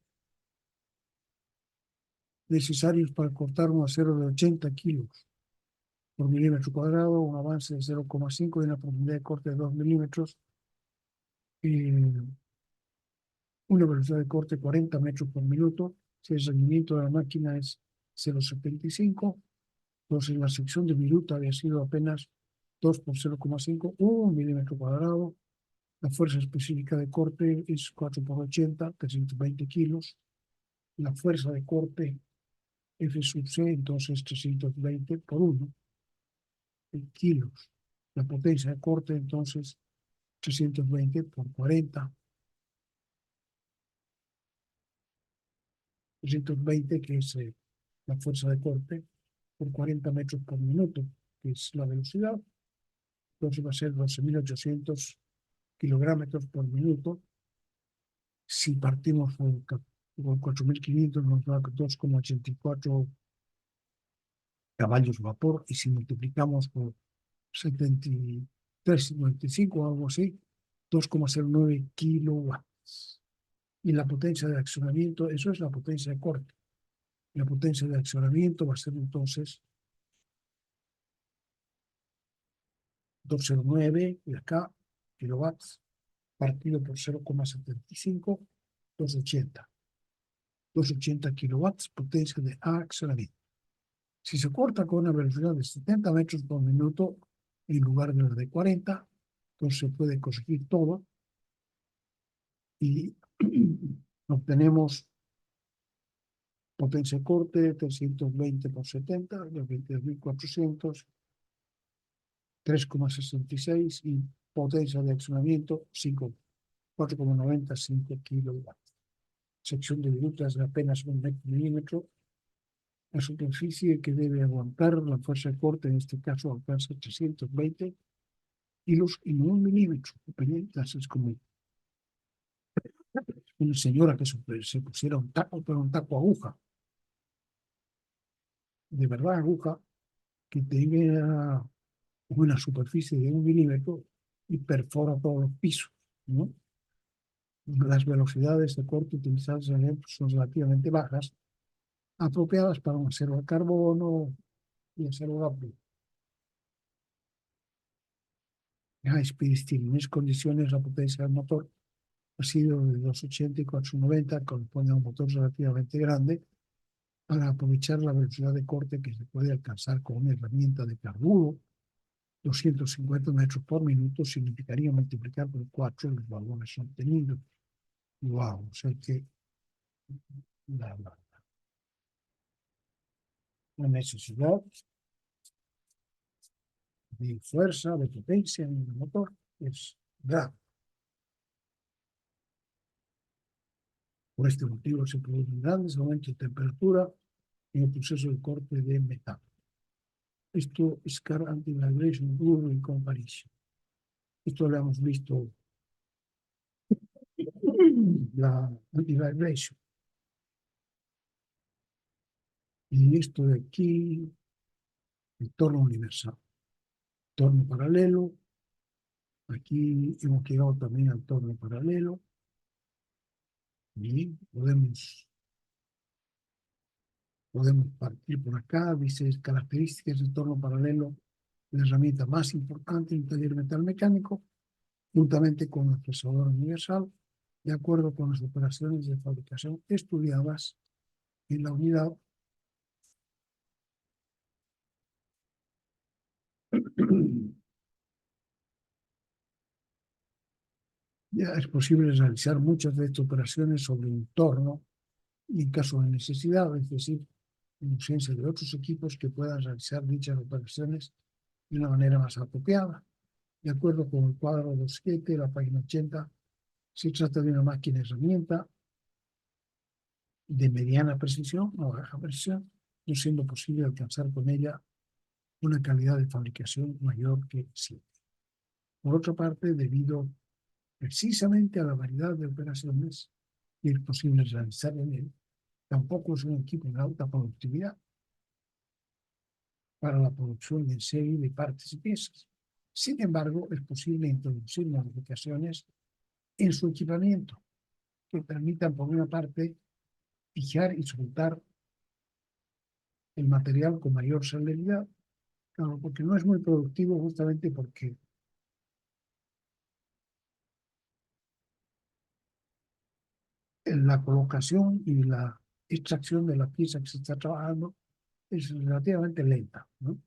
necesarios para cortar un acero de 80 kilos por milímetro cuadrado, un avance de 0,5 y una profundidad de corte de 2 milímetros, una velocidad de corte 40 metros por minuto. Si el rendimiento de la máquina es 0,75, entonces la sección de minuto había sido apenas 2 por 0,5, 1 milímetro cuadrado. La fuerza específica de corte es 4 por 80, 320 kilos. La fuerza de corte F sub C, entonces 320 por 1 kilos. La potencia de corte, entonces 320 por 40. 320, que es la fuerza de corte, por 40 metros por minuto, que es la velocidad. Entonces va a ser 12.800 kilogramos por minuto. Si partimos por 4.500, nos da 2,84 caballos vapor, y si multiplicamos por 73,95 o algo así, 2,09 kilowatts. Y la potencia de accionamiento, eso es la potencia de corte. La potencia de accionamiento va a ser entonces 209 de acá, kilowatts, partido por 0,75, 280. 280 kilowatts, potencia de accionamiento. Si se corta con una velocidad de 70 metros por minuto en lugar de la de 40, entonces se puede conseguir todo y obtenemos potencia de corte 320 por 70, 22.400, 3,66 y potencia de accionamiento 4,95 kilowatts. Sección de virutas de apenas 1 milímetro. La superficie que debe aguantar la fuerza de corte, en este caso, alcanza 320 kilos y no 1 milímetro. Es como una señora que se pusiera un taco, pero un taco aguja. De verdad, aguja que tenga una superficie de 1 milímetro y perfora todos los pisos, ¿no? Las velocidades de corte utilizadas en el son relativamente bajas, apropiadas para un acero de carbono y acero rápido. High speed steel. En esas condiciones, la potencia del motor ha sido de 280 y 490, corresponde a un motor relativamente grande, para aprovechar la velocidad de corte que se puede alcanzar con una herramienta de carburo. 250 metros por minuto significaría multiplicar por 4 los valores obtenidos. Wow, o sea que la la necesidad de fuerza, de potencia en el motor es grave. Por este motivo se producen grandes aumentos de temperatura en el proceso de corte de metano. Esto es Car Anti-Vibration Rule Comparison. Esto lo hemos visto, la anti-vibration. Y esto de aquí, el torno universal. Torno paralelo. Aquí hemos llegado también al torno paralelo. Y podemos partir por acá. Dice características del torno paralelo, la herramienta más importante en taller metal mecánico, juntamente con el procesador universal, de acuerdo con las operaciones de fabricación estudiadas en la unidad. Ya es posible realizar muchas de estas operaciones sobre un torno y en caso de necesidad, es decir, en ausencia de otros equipos que puedan realizar dichas operaciones de una manera más apropiada. De acuerdo con el cuadro 2.7, la página 80, se trata de una máquina herramienta de mediana precisión o baja precisión, no siendo posible alcanzar con ella una calidad de fabricación mayor que 7. Por otra parte, debido precisamente a la variedad de operaciones que es posible realizar en él, tampoco es un equipo de alta productividad para la producción en serie de partes y piezas. Sin embargo, es posible introducir modificaciones en su equipamiento que permitan, por una parte, fijar y soltar el material con mayor celeridad, claro, porque no es muy productivo justamente porque la colocación y la extracción de la pieza que se está trabajando es relativamente lenta, ¿no?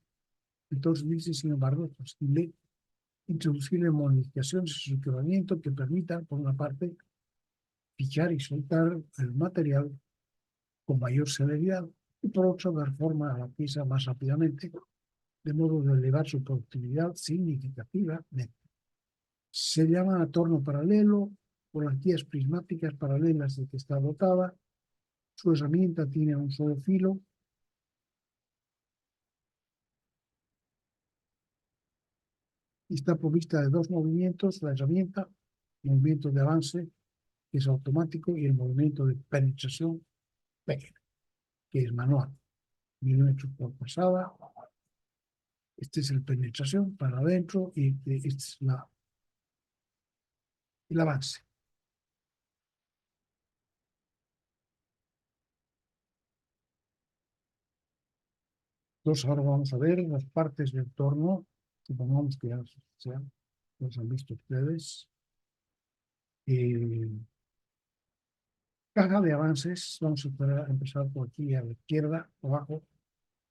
Entonces dice, sin embargo, es posible introducir modificaciones en su equipamiento que permitan, por una parte, fijar y soltar el material con mayor celeridad y por otra, dar forma a la pieza más rápidamente, de modo de elevar su productividad significativamente. Se llama torno paralelo por las guías prismáticas paralelas de que está dotada. Su herramienta tiene un solo filo y está provista de dos movimientos, la herramienta, movimiento de avance, que es automático, y el movimiento de penetración, que es manual, milímetros por pasada. Este es el penetración para adentro y este es el avance. Entonces ahora vamos a ver las partes del torno, supongamos que ya los han visto ustedes. Caja de avances, vamos a empezar por aquí a la izquierda, abajo,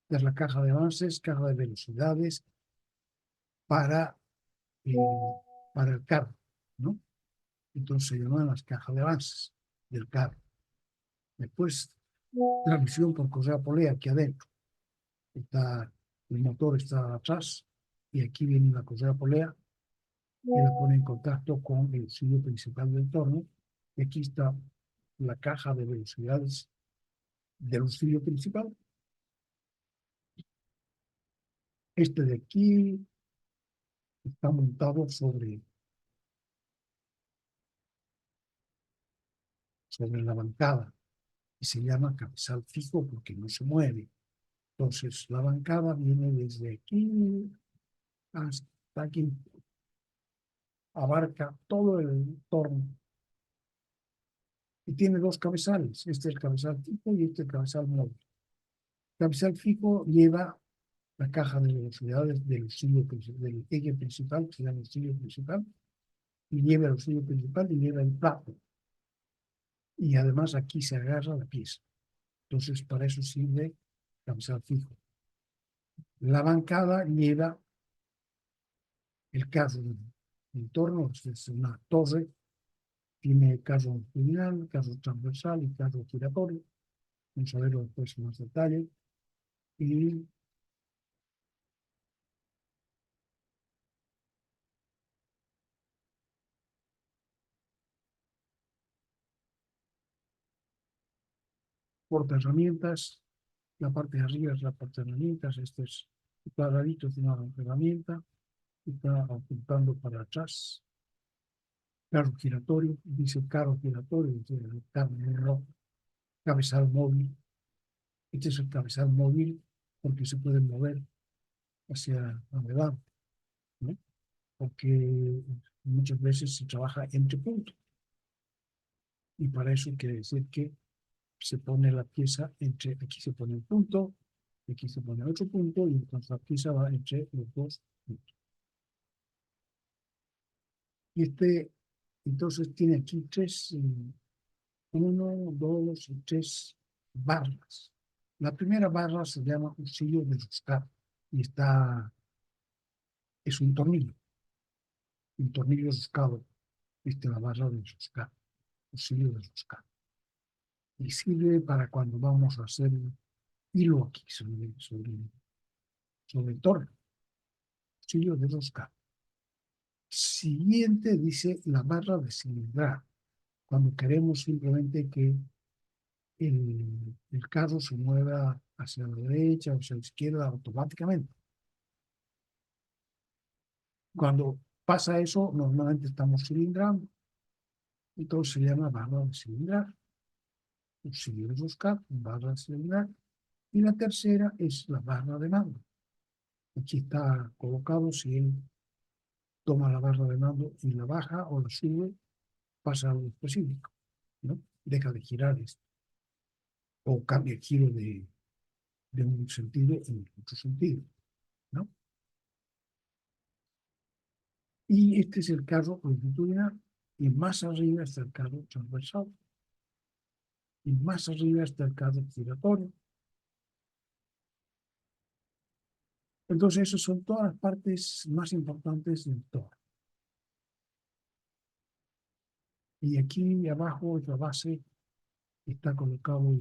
es la caja de avances, caja de velocidades para, eh, para el carro, ¿no? Entonces se llaman las cajas de avances del carro. Después, transmisión por correa polea aquí adentro. El motor está atrás y aquí viene la correa polea y la pone en contacto con el auxilio principal del torno. Y aquí está la caja de velocidades del auxilio principal. Este de aquí está montado sobre la bancada y se llama cabezal fijo porque no se mueve. Entonces la bancada viene desde aquí hasta aquí, abarca todo el torno y tiene dos cabezales. Este es el cabezal fijo y este es el cabezal móvil. El cabezal fijo lleva la caja de velocidades del eje principal, que se llama el auxilio principal, y lleva el auxilio principal y lleva el plato. Y además aquí se agarra la pieza. Entonces para eso sirve cabezal fijo. La bancada lleva el caso del torno, es una torre, tiene caso longitudinal, caso transversal y caso giratorio. Vamos a verlo después en más detalle. y porta herramientas. La parte de arriba es la parte de herramientas. Este es el cuadradito de una herramienta. Está apuntando para atrás. Carro giratorio, dice carro giratorio, dice el carro, cabezal móvil. Este es el cabezal móvil porque se puede mover hacia adelante, ¿no? Porque muchas veces se trabaja entre puntos. Y para eso quiere decir que se pone la pieza entre, aquí se pone un punto, aquí se pone otro punto, y entonces la pieza va entre los dos puntos. Y entonces tiene aquí uno, dos y tres barras. La primera barra se llama auxilio de buscar y es un tornillo buscado, la barra de buscar, auxilio de buscar. Y sirve para cuando vamos a hacer hilo aquí sobre el torno, auxilio de buscar. Siguiente dice la barra de cilindrar, cuando queremos simplemente que el carro se mueva hacia la derecha o hacia la izquierda automáticamente. Cuando pasa eso, normalmente estamos cilindrando, entonces se llama barra de cilindrar. Auxilio de buscar, barra de cilindrar. Y la tercera es la barra de mando. Aquí está colocado, si él toma la barra de mando y la baja o la sube, pasa algo específico, ¿no? Deja de girar esto, o cambia el giro de un sentido en otro sentido, ¿no? Y este es el carro longitudinal, y más arriba está el carro transversal, y más arriba está el carro giratorio. Entonces, esas son todas las partes más importantes del torno. Y aquí abajo es la base, está colocado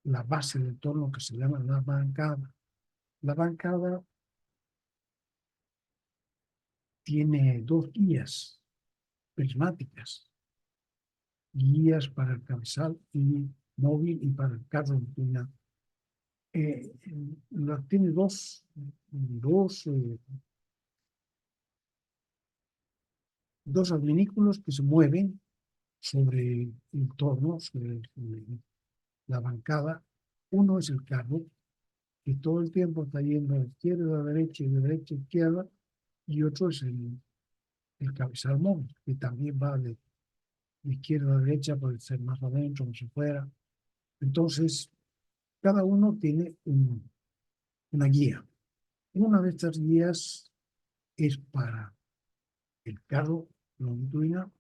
la base del torno que se llama la bancada. La bancada tiene dos guías prismáticas, guías para el cabezal y móvil y para el carro inclinado. Tiene dos adminículos que se mueven sobre el torno, sobre la bancada. Uno es el carro, que todo el tiempo está yendo de izquierda a derecha y de derecha a izquierda, y otro es el cabezal móvil, que también va de izquierda a derecha, puede ser más adentro, más afuera. Entonces, cada uno tiene una guía. Una de estas guías es para el carro longitudinal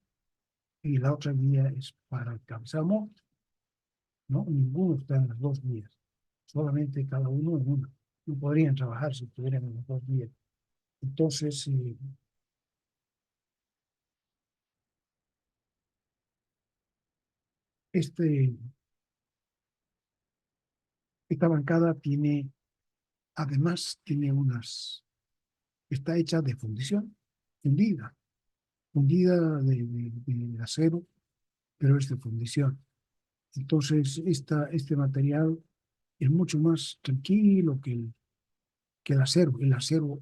y la otra guía es para el cabezal móvil, ¿no? Ninguno está en las dos guías, solamente cada uno en una. No podrían trabajar si estuvieran en las dos guías. Entonces, este, esta bancada además tiene está hecha de fundida de acero, pero es de fundición. Entonces, este material es mucho más tranquilo que el acero. El acero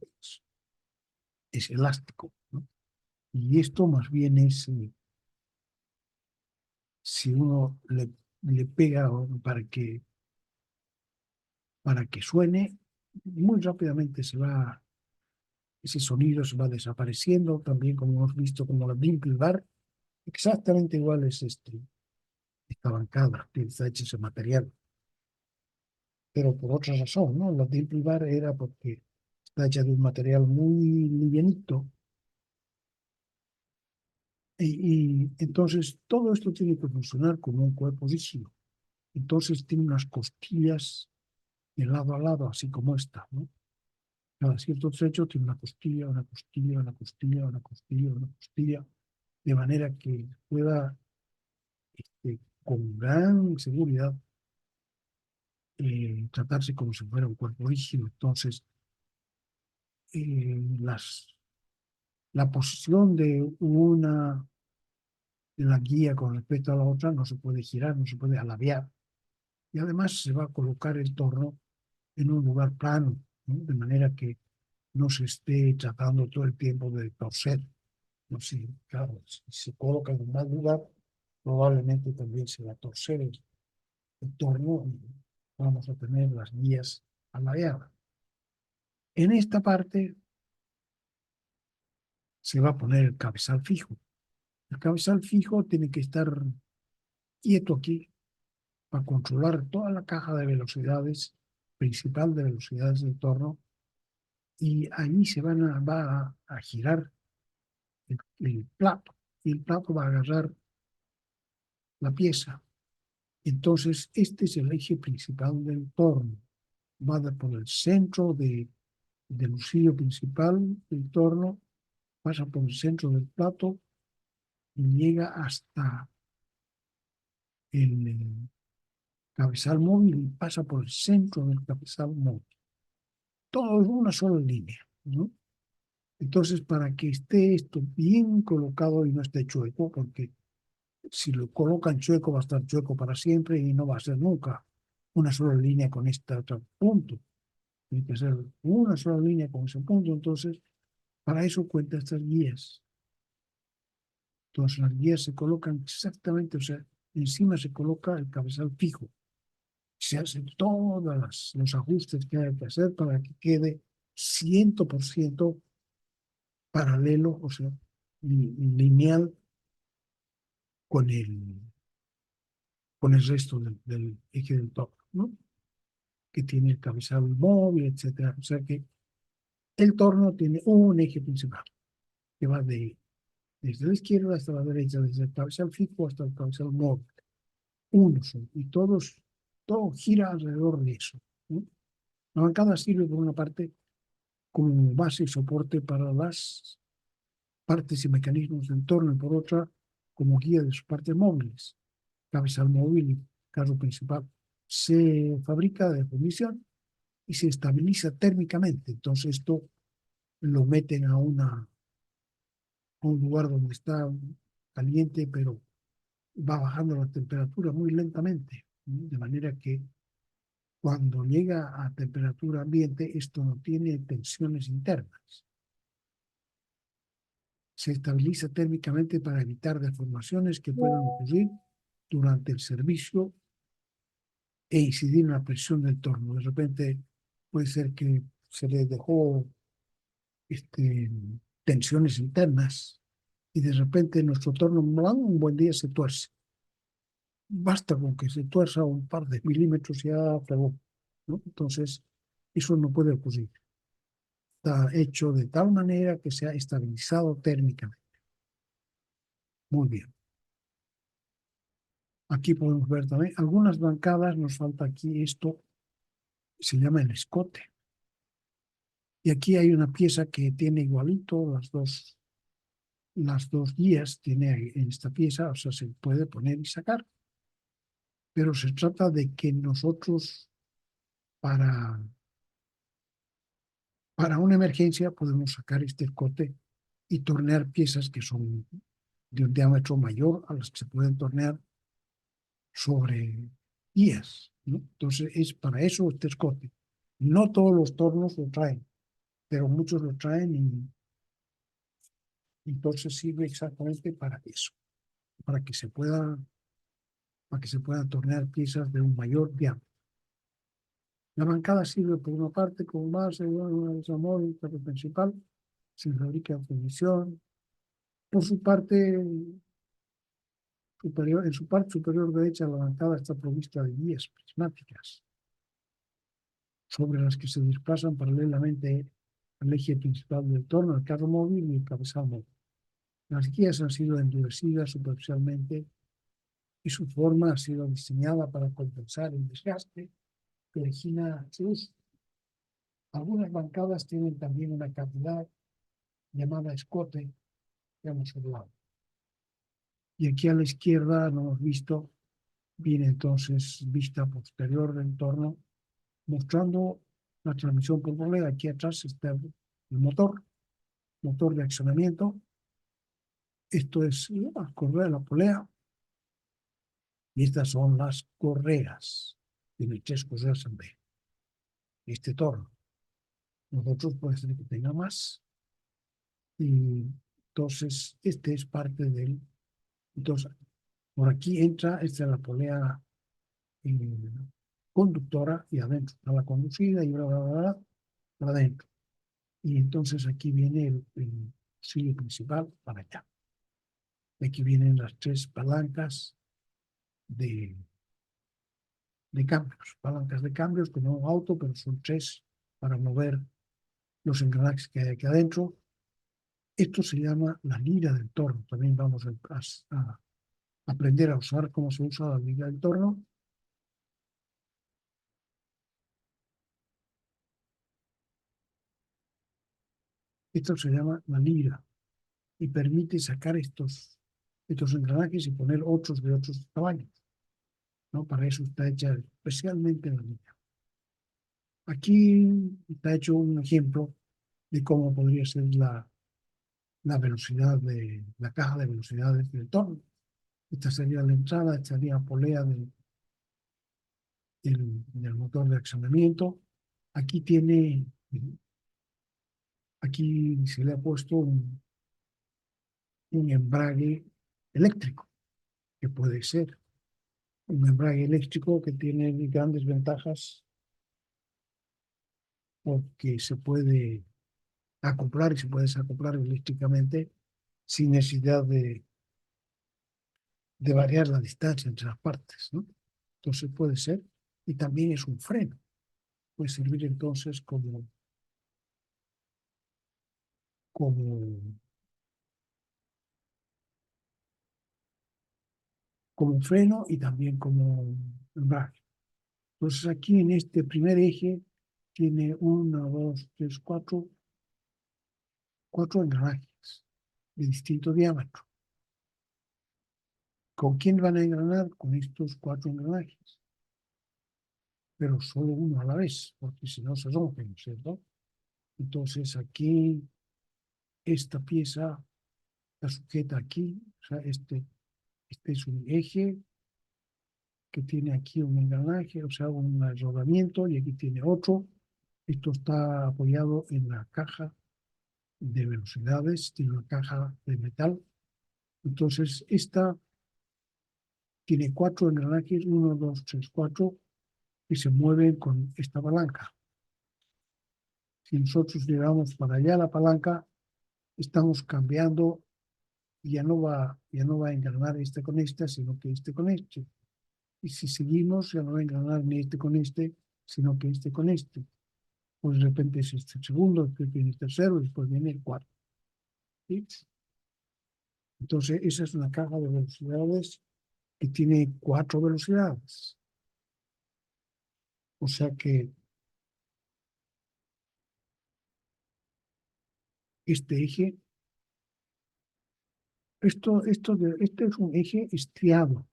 es elástico, ¿no? Y esto más bien es, si uno le pega para que suene, muy rápidamente ese sonido se va desapareciendo, también como hemos visto como la Dimple Bar, exactamente igual es esta bancada que está hecha ese material, pero por otra razón, ¿no? La Dimple Bar era porque está hecha de un material muy livianito, y entonces todo esto tiene que funcionar como un cuerpo rígido. Entonces tiene unas costillas de lado a lado, así como esta, ¿no? Cada cierto trecho tiene una costilla, una costilla, una costilla, una costilla, una costilla, de manera que pueda con gran seguridad tratarse como si fuera un cuerpo rígido. Entonces, la posición de la guía con respecto a la otra no se puede girar, no se puede alabear. Y además se va a colocar el torno en un lugar plano, ¿no? De manera que no se esté tratando todo el tiempo de torcer. No, sí, claro, si se coloca en un mal lugar, probablemente también se va a torcer el torno y vamos a tener las guías alabeadas. En esta parte se va a poner el cabezal fijo. El cabezal fijo tiene que estar quieto aquí para controlar toda la caja de velocidades, principal de velocidades del torno, y allí va a girar el plato, y el plato va a agarrar la pieza. Entonces, este es el eje principal del torno. Va por el centro del husillo principal del torno, pasa por el centro del plato y llega hasta el cabezal móvil y pasa por el centro del cabezal móvil. Todo en una sola línea, ¿no? Entonces, para que esté esto bien colocado y no esté chueco, porque si lo colocan chueco va a estar chueco para siempre y no va a ser nunca una sola línea con este otro punto. Tiene que ser una sola línea con ese punto. Entonces, para eso cuenta estas guías. Entonces, las guías se colocan exactamente, o sea, encima se coloca el cabezal fijo. Se hacen todos los ajustes que hay que hacer para que quede 100% paralelo, o sea, lineal con el resto del eje del torno, ¿no? Que tiene el cabezal móvil, etcétera. O sea que el torno tiene un eje principal que va desde la izquierda hasta la derecha, desde el cabezal fijo hasta el cabezal móvil. Uno solo. Y todo gira alrededor de eso, ¿no? La bancada sirve por una parte como base y soporte para las partes y mecanismos del torno y por otra como guía de sus partes móviles. Cabezal móvil y carro principal se fabrica de fundición y se estabiliza térmicamente. Entonces esto lo meten a un lugar donde está caliente, pero va bajando la temperatura muy lentamente, ¿no? De manera que cuando llega a temperatura ambiente, esto no tiene tensiones internas. Se estabiliza térmicamente para evitar deformaciones que puedan ocurrir durante el servicio e incidir en la presión del torno. De repente puede ser que se le dejó tensiones internas y de repente nuestro torno un buen día se tuerce. Basta con que se tuerza un par de milímetros y ya fregó, ¿no? Entonces, eso no puede ocurrir. Está hecho de tal manera que se ha estabilizado térmicamente. Muy bien. Aquí podemos ver también algunas bancadas, nos falta aquí esto, se llama el escote. Y aquí hay una pieza que tiene igualito las dos guías, tiene en esta pieza, o sea, se puede poner y sacar. Pero se trata de que nosotros, para, para una emergencia, podemos sacar este escote y tornear piezas que son de un diámetro mayor a las que se pueden tornear sobre guías, ¿no? Entonces, es para eso este escote. No todos los tornos lo traen, pero muchos lo traen y entonces sirve exactamente para eso, para que se pueda, para que se puedan tornear piezas de un mayor diámetro. La bancada sirve por una parte como base, una desamor, pero principal, se fabrica en fundición. Por su parte superior, en su parte superior derecha, la bancada está provista de guías prismáticas, sobre las que se desplazan paralelamente al eje principal del torno, el carro móvil y el cabezal móvil. Las guías han sido endurecidas superficialmente y su forma ha sido diseñada para compensar el desgaste que origina su uso. Algunas bancadas tienen también una cavidad llamada escote que hemos hablado. Y aquí a la izquierda, no hemos visto, viene entonces vista posterior del torno mostrando la transmisión por polea. Aquí atrás está el motor de accionamiento. Esto es la correa, la polea. Y estas son las correas. Tiene 3 correas en B. Este torno. Nosotros puede ser que tenga más. Y entonces, este es parte del. Entonces, por aquí entra, esta es la polea conductora y adentro está la conducida y bla, bla, bla, bla, para adentro. Y entonces aquí viene el auxilio principal para allá. Aquí vienen las 3 palancas de cambios. Palancas de cambios como un auto, pero son 3 para mover los engranajes que hay aquí adentro. Esto se llama la lira del torno. También vamos a aprender a usar cómo se usa la lira del torno. Esto se llama la lira y permite sacar estos engranajes y poner otros de otros tamaños, ¿no? Para eso está hecha especialmente la lira. Aquí está hecho un ejemplo de cómo podría ser la velocidad de la caja de velocidades del torno. Esta sería la entrada, esta sería la polea del motor de accionamiento. Aquí se le ha puesto un embrague eléctrico, que puede ser un embrague eléctrico que tiene grandes ventajas porque se puede acoplar y se puede desacoplar eléctricamente sin necesidad de variar la distancia entre las partes, ¿no? Entonces puede ser, y también es un freno, puede servir entonces como, como freno y también como embrague. Entonces aquí en este primer eje tiene 1, 2, 3, 4 engranajes de distinto diámetro. ¿Con quién van a engranar? Con estos 4 engranajes, pero solo uno a la vez, porque si no se rompen, ¿cierto? Entonces aquí esta pieza está sujeta aquí, o sea, este es un eje que tiene aquí un engranaje, o sea, un rodamiento, y aquí tiene otro. Esto está apoyado en la caja de velocidades, tiene una caja de metal. Entonces, esta tiene 4 engranajes, 1, 2, 3, 4, que se mueven con esta palanca. Si nosotros llevamos para allá la palanca, estamos cambiando y ya no va a engranar este con esta, sino que este con este. Y si seguimos, ya no va a engranar ni este con este, sino que este con este. Pues de repente es este segundo, después viene el tercero, después viene el cuarto. ¿Sí? Entonces, esa es una caja de velocidades que tiene 4 velocidades. O sea que este eje, este es un eje estriado,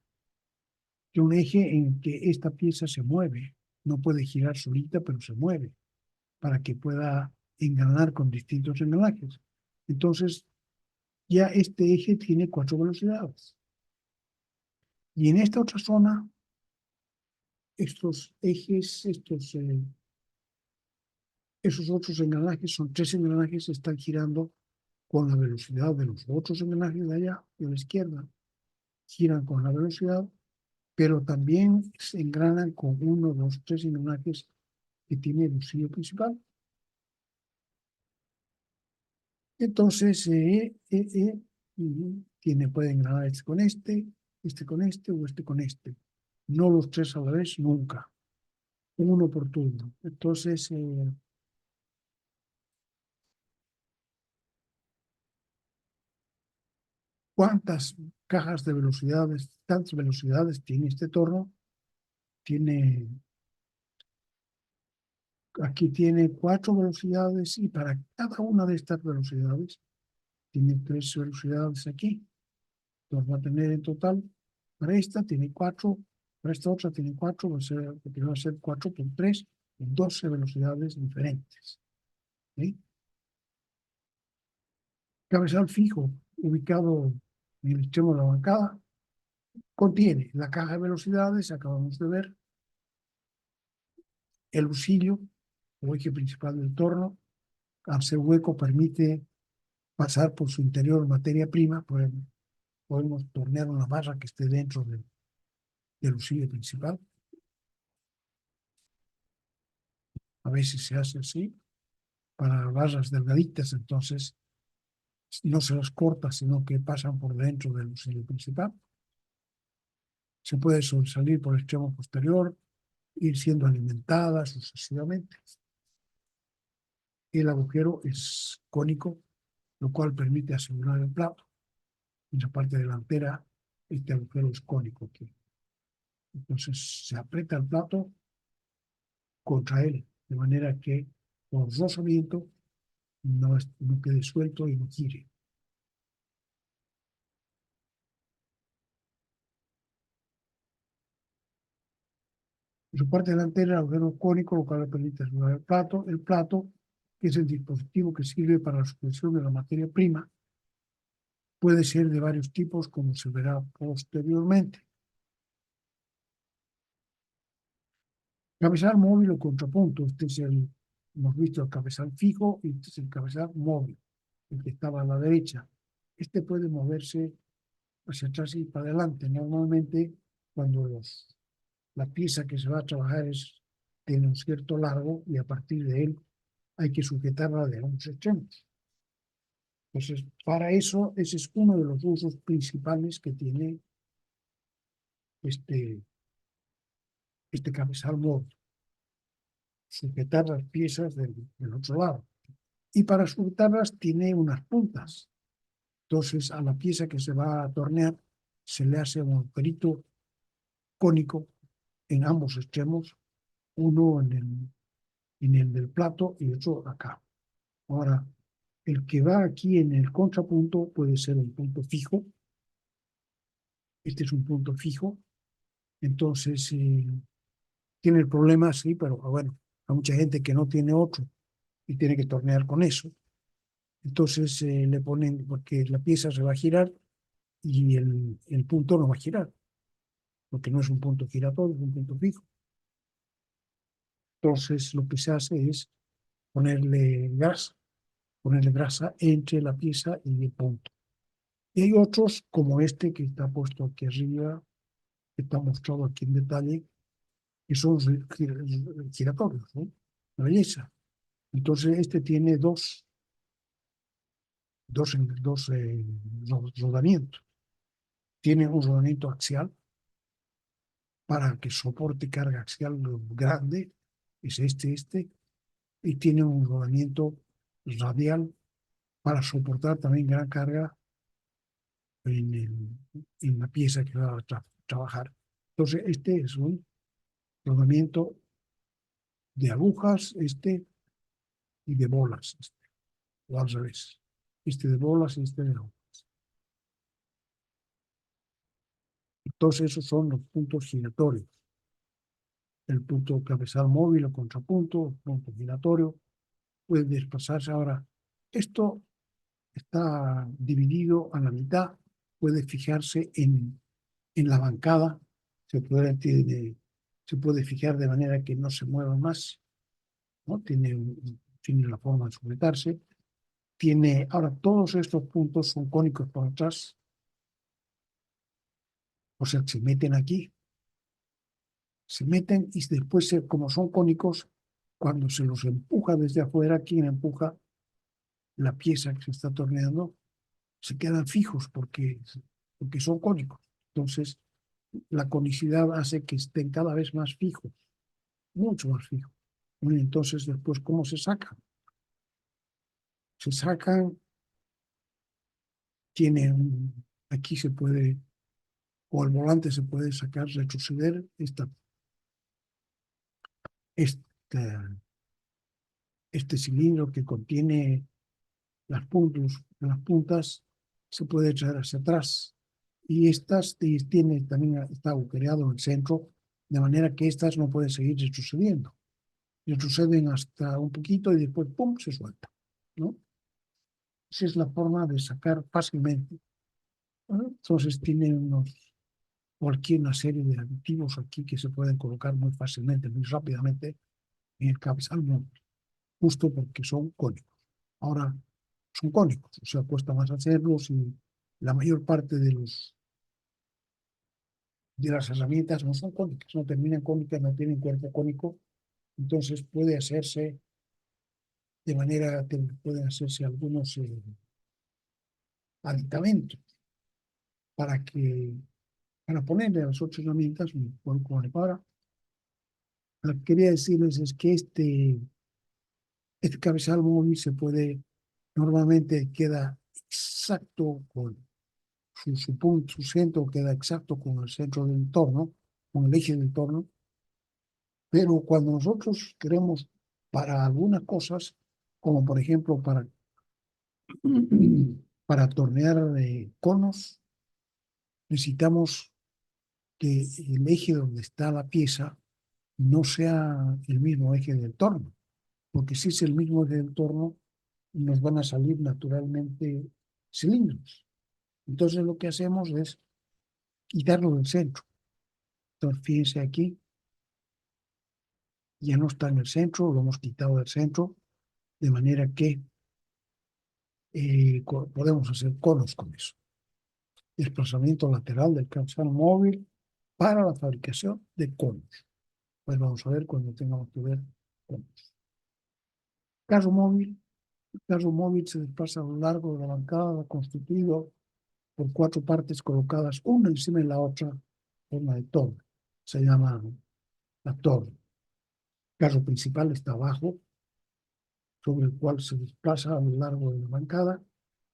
que un eje en que esta pieza se mueve. No puede girar solita, pero se mueve para que pueda engranar con distintos engranajes. Entonces, ya este eje tiene 4 velocidades. Y en esta otra zona, estos ejes, esos otros engranajes, son 3 engranajes, están girando con la velocidad de los otros engranajes de allá, de la izquierda. Giran con la velocidad, pero también se engranan con 1, 2, 3 engranajes que tiene el bolsillo principal. Entonces, puede engranar este con este o este con este. No los 3 a la vez, nunca. Uno por turno. Entonces, ¿cuántas cajas de velocidades, tantas velocidades tiene este torno? Aquí tiene 4 velocidades y para cada una de estas velocidades tiene 3 velocidades aquí. Entonces va a tener en total, para esta tiene 4, para esta otra tiene 4, porque va a ser 4 por 3, en 12 velocidades diferentes. ¿Sí? Cabezal fijo, ubicado en el extremo de la bancada, contiene la caja de velocidades, acabamos de ver, el husillo, o eje principal del torno. Al ser hueco permite pasar por su interior materia prima, podemos tornear una barra que esté dentro del husillo principal. A veces se hace así, para barras delgaditas, entonces no se las corta, sino que pasan por dentro del husillo principal. Se puede sobresalir por el extremo posterior, ir siendo alimentada sucesivamente. El agujero es cónico, lo cual permite asegurar el plato. En la parte delantera, este agujero es cónico aquí. Entonces se aprieta el plato contra él, de manera que por rozamiento no quede suelto y no gire. En su parte delantera, el agujero cónico, lo cual le permite asegurar el plato. El plato, que es el dispositivo que sirve para la suspensión de la materia prima, puede ser de varios tipos, como se verá posteriormente. Cabezal móvil o contrapunto. Hemos visto el cabezal fijo y este es el cabezal móvil, el que estaba a la derecha. Este puede moverse hacia atrás y para adelante. Normalmente, cuando la pieza que se va a trabajar tiene un cierto largo y a partir de él hay que sujetarla de ambos extremos. Entonces, para eso, ese es uno de los usos principales que tiene este cabezal móvil, sujetar las piezas del otro lado. Y para sujetarlas tiene unas puntas. Entonces, a la pieza que se va a tornear se le hace un agujerito cónico en ambos extremos, uno en el del plato y otro acá. Ahora, el que va aquí en el contrapunto puede ser un punto fijo. Este es un punto fijo. Entonces, tiene el problema, sí, pero bueno, hay mucha gente que no tiene otro y tiene que tornear con eso. Entonces, le ponen, porque la pieza se va a girar y el punto no va a girar, porque no es un punto giratorio, es un punto fijo. Entonces, lo que se hace es ponerle grasa entre la pieza y el punto. Y hay otros, como este que está puesto aquí arriba, que está mostrado aquí en detalle, que son giratorios, ¿no? La belleza. Entonces, este tiene dos rodamientos. Tiene un rodamiento axial para que soporte carga axial grande, es este, y tiene un rodamiento radial para soportar también gran carga en la pieza que va a trabajar. Entonces, este es un rodamiento de agujas, y de bolas, o al revés. Este de bolas y este de agujas. Entonces, esos son los puntos giratorios. El punto cabezal móvil o contrapunto, punto giratorio, puede desplazarse. Ahora, esto está dividido a la mitad, puede fijarse en la bancada, se puede fijar de manera que no se mueva más, ¿no? Tiene la forma de sujetarse. Ahora, todos estos puntos son cónicos por atrás, o sea, se meten aquí, se meten y después, como son cónicos, cuando se los empuja desde afuera, quien empuja la pieza que se está torneando, se quedan fijos porque son cónicos. Entonces, la conicidad hace que estén cada vez más fijos, mucho más fijos. Y entonces, después, ¿cómo se sacan? Se sacan, aquí se puede, o el volante se puede sacar, retroceder, este, este cilindro que contiene las puntas se puede traer hacia atrás. Y también está agujereado en el centro, de manera que estas no pueden seguir retrocediendo. retroceden hasta un poquito y después, ¡pum!, se suelta, ¿no? Esa es la forma de sacar fácilmente, ¿no? Entonces tiene cualquier una serie de aditivos aquí que se pueden colocar muy fácilmente, muy rápidamente en el cabezal, ¿no? Justo porque son cónicos. Ahora, son cónicos, o sea, cuesta más hacerlos y la mayor parte de las herramientas no son cónicas, no terminan cónicas, no tienen cuerpo cónico, entonces puede hacerse de manera que pueden hacerse algunos aditamentos para para ponerle a las otras herramientas un cuerpo adecuado. Lo que quería decirles es que este cabezal móvil normalmente queda exacto con su punto, su centro queda exacto con el centro del torno, con el eje del torno, pero cuando nosotros queremos para algunas cosas, como por ejemplo para tornear conos, necesitamos que el eje donde está la pieza no sea el mismo eje del torno, porque si es el mismo eje del torno, nos van a salir naturalmente cilindros. Entonces lo que hacemos es quitarlo del centro. Entonces fíjense aquí, ya no está en el centro, lo hemos quitado del centro, de manera que podemos hacer conos con eso. Desplazamiento lateral del cabezal móvil para la fabricación de conos. Pues vamos a ver cuando tengamos que ver conos. Carro móvil. El carro móvil se desplaza a lo largo de la bancada, constituido por 4 partes colocadas una encima de la otra, en forma de torre. Se llama la torre. El carro principal está abajo, sobre el cual se desplaza a lo largo de la bancada.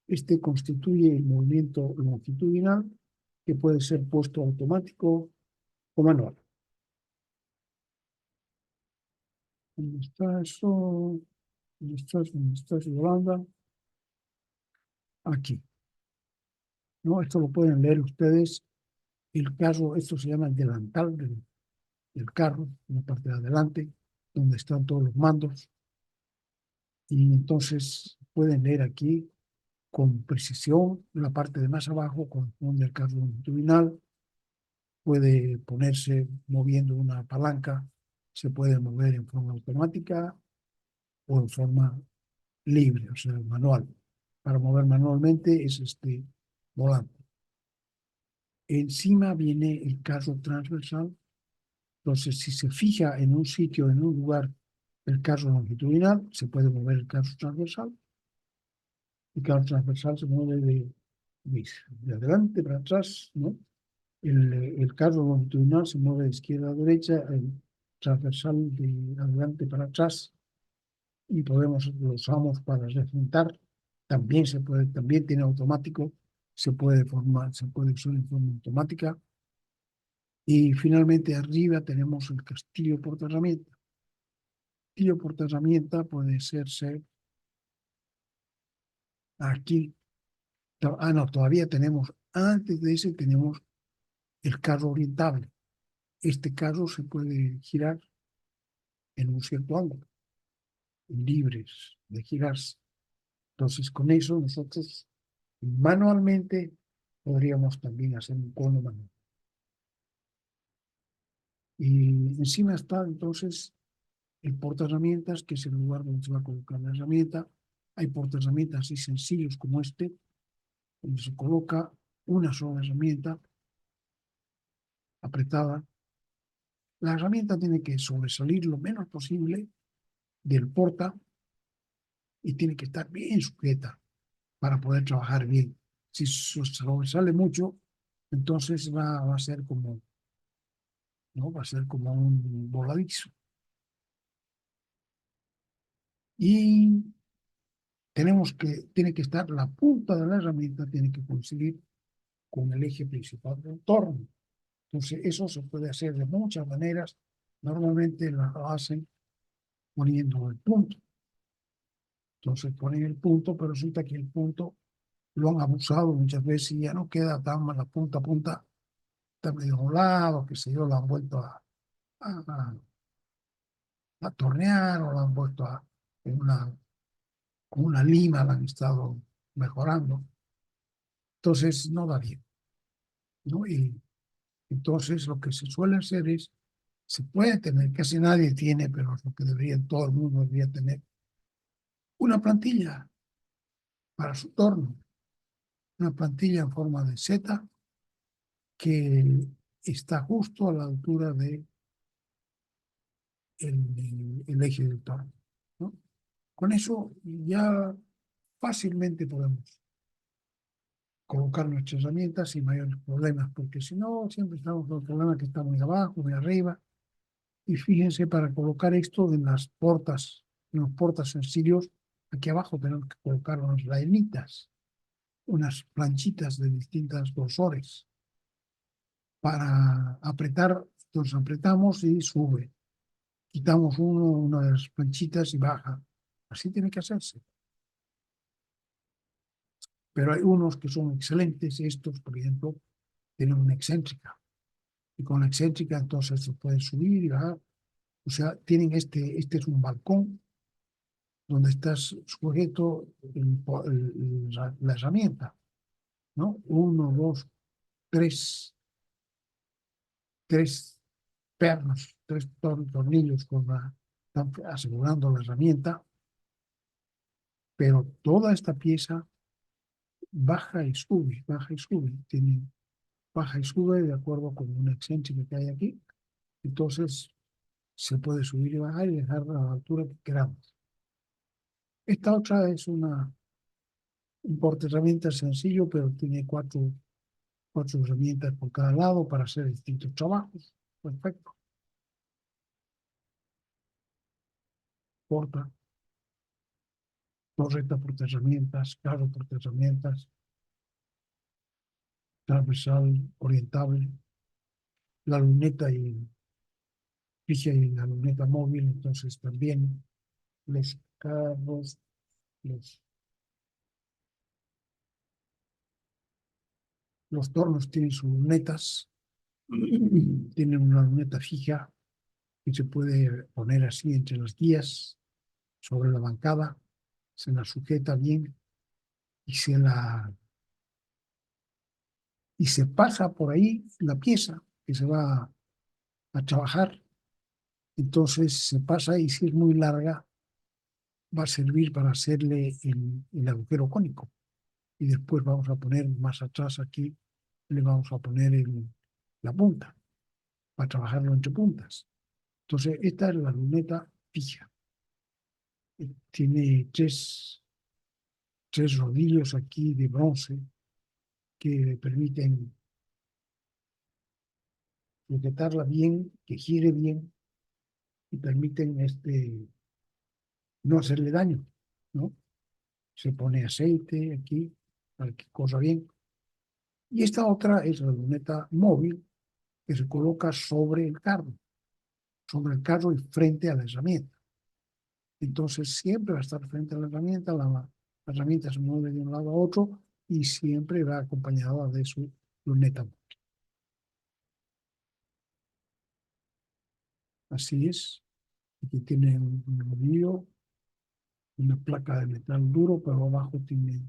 Este constituye el movimiento longitudinal, que puede ser puesto automático o manual. ¿Dónde está eso? ¿Dónde está Yolanda? Aquí. ¿No? Esto lo pueden leer ustedes. El carro, esto se llama el delantal del carro, en la parte de adelante, donde están todos los mandos. Y entonces pueden leer aquí con precisión la parte de más abajo, corresponde al carro longitudinal. Puede ponerse moviendo una palanca, se puede mover en forma automática o en forma libre, o sea, manual. Para mover manualmente es este volante. Encima viene el carro transversal. Entonces, si se fija en un sitio, en un lugar, el carro longitudinal, se puede mover el carro transversal. El carro transversal se mueve de adelante para atrás, ¿no? El carro longitudinal se mueve de izquierda a derecha, el transversal de adelante para atrás, y lo usamos para refuntar. También tiene automático, se puede usar en forma automática. Y finalmente arriba tenemos el castillo portaherramienta. El castillo portaherramienta puede serse aquí. No, todavía tenemos, antes de ese tenemos el carro orientable. Este carro se puede girar en un cierto ángulo, libres de girarse. Entonces, con eso nosotros manualmente podríamos también hacer un cono manual. Y encima está entonces el portaherramientas, que es el lugar donde se va a colocar la herramienta. Hay portaherramientas así sencillos como este, donde se coloca una sola herramienta apretada. La herramienta tiene que sobresalir lo menos posible del porta y tiene que estar bien sujeta para poder trabajar bien. Si sobresale mucho, entonces va a ser como, ¿no? Va a ser como un voladizo. Y tiene que estar la punta de la herramienta, tiene que coincidir con el eje principal del torno. Entonces, eso se puede hacer de muchas maneras. Normalmente lo hacen poniendo el punto. Entonces ponen el punto, pero resulta que el punto lo han abusado muchas veces y ya no queda tan mal la punta a punta, está medio doblado, que se yo, lo han vuelto a a tornear o la han puesto en con una lima, la han estado mejorando. Entonces no va bien, ¿no? Y entonces lo que se suele hacer es, se puede tener, casi nadie tiene, pero es lo que debería, todo el mundo debería tener, una plantilla para su torno, una plantilla en forma de seta que está justo a la altura de el eje del torno, ¿no? Con eso ya fácilmente podemos colocar nuestras herramientas sin mayores problemas, porque si no, siempre estamos con el problema que está muy abajo, muy arriba. Y fíjense, para colocar esto en los portas sencillos, aquí abajo tenemos que colocar unas lainitas, unas planchitas de distintos grosores para apretar. Entonces apretamos y sube. Quitamos una de las planchitas y baja. Así tiene que hacerse. Pero hay unos que son excelentes. Estos, por ejemplo, tienen una excéntrica. Y con la excéntrica entonces se puede subir y bajar. O sea, tienen este es un balcón donde estás sujeto la herramienta, ¿no? Uno, dos, tres, tres pernos, tres tornillos están asegurando la herramienta, pero toda esta pieza baja y sube, tiene baja y sube de acuerdo con una excéntrica que hay aquí. Entonces se puede subir y bajar y dejar a la altura que queramos. Esta otra es un porte herramientas sencillo, pero tiene cuatro herramientas por cada lado para hacer distintos trabajos. Perfecto. Porta, torreta porta herramientas, carro porta herramientas, transversal, orientable, la luneta y fija y la luneta móvil. Entonces también los carros, los, los tornos tienen sus lunetas, tienen una luneta fija que se puede poner así entre las guías sobre la bancada, se la sujeta bien y se pasa por ahí la pieza que se va a trabajar. Entonces se pasa y si es muy larga va a servir para hacerle el agujero cónico. Y después vamos a poner más atrás aquí, le vamos a poner la punta para trabajarlo entre puntas. Entonces esta es la luneta fija. Tiene tres rodillos aquí de bronce que le permiten sujetarla bien, que gire bien y permiten no hacerle daño, ¿no? Se pone aceite aquí para que corra bien. Y esta otra es la luneta móvil que se coloca sobre el carro y frente a la herramienta. Entonces siempre va a estar frente a la herramienta, la herramienta se mueve de un lado a otro y siempre va acompañada de su luneta móvil. Así es. Aquí tiene un rodillo, una placa de metal duro, pero abajo tiene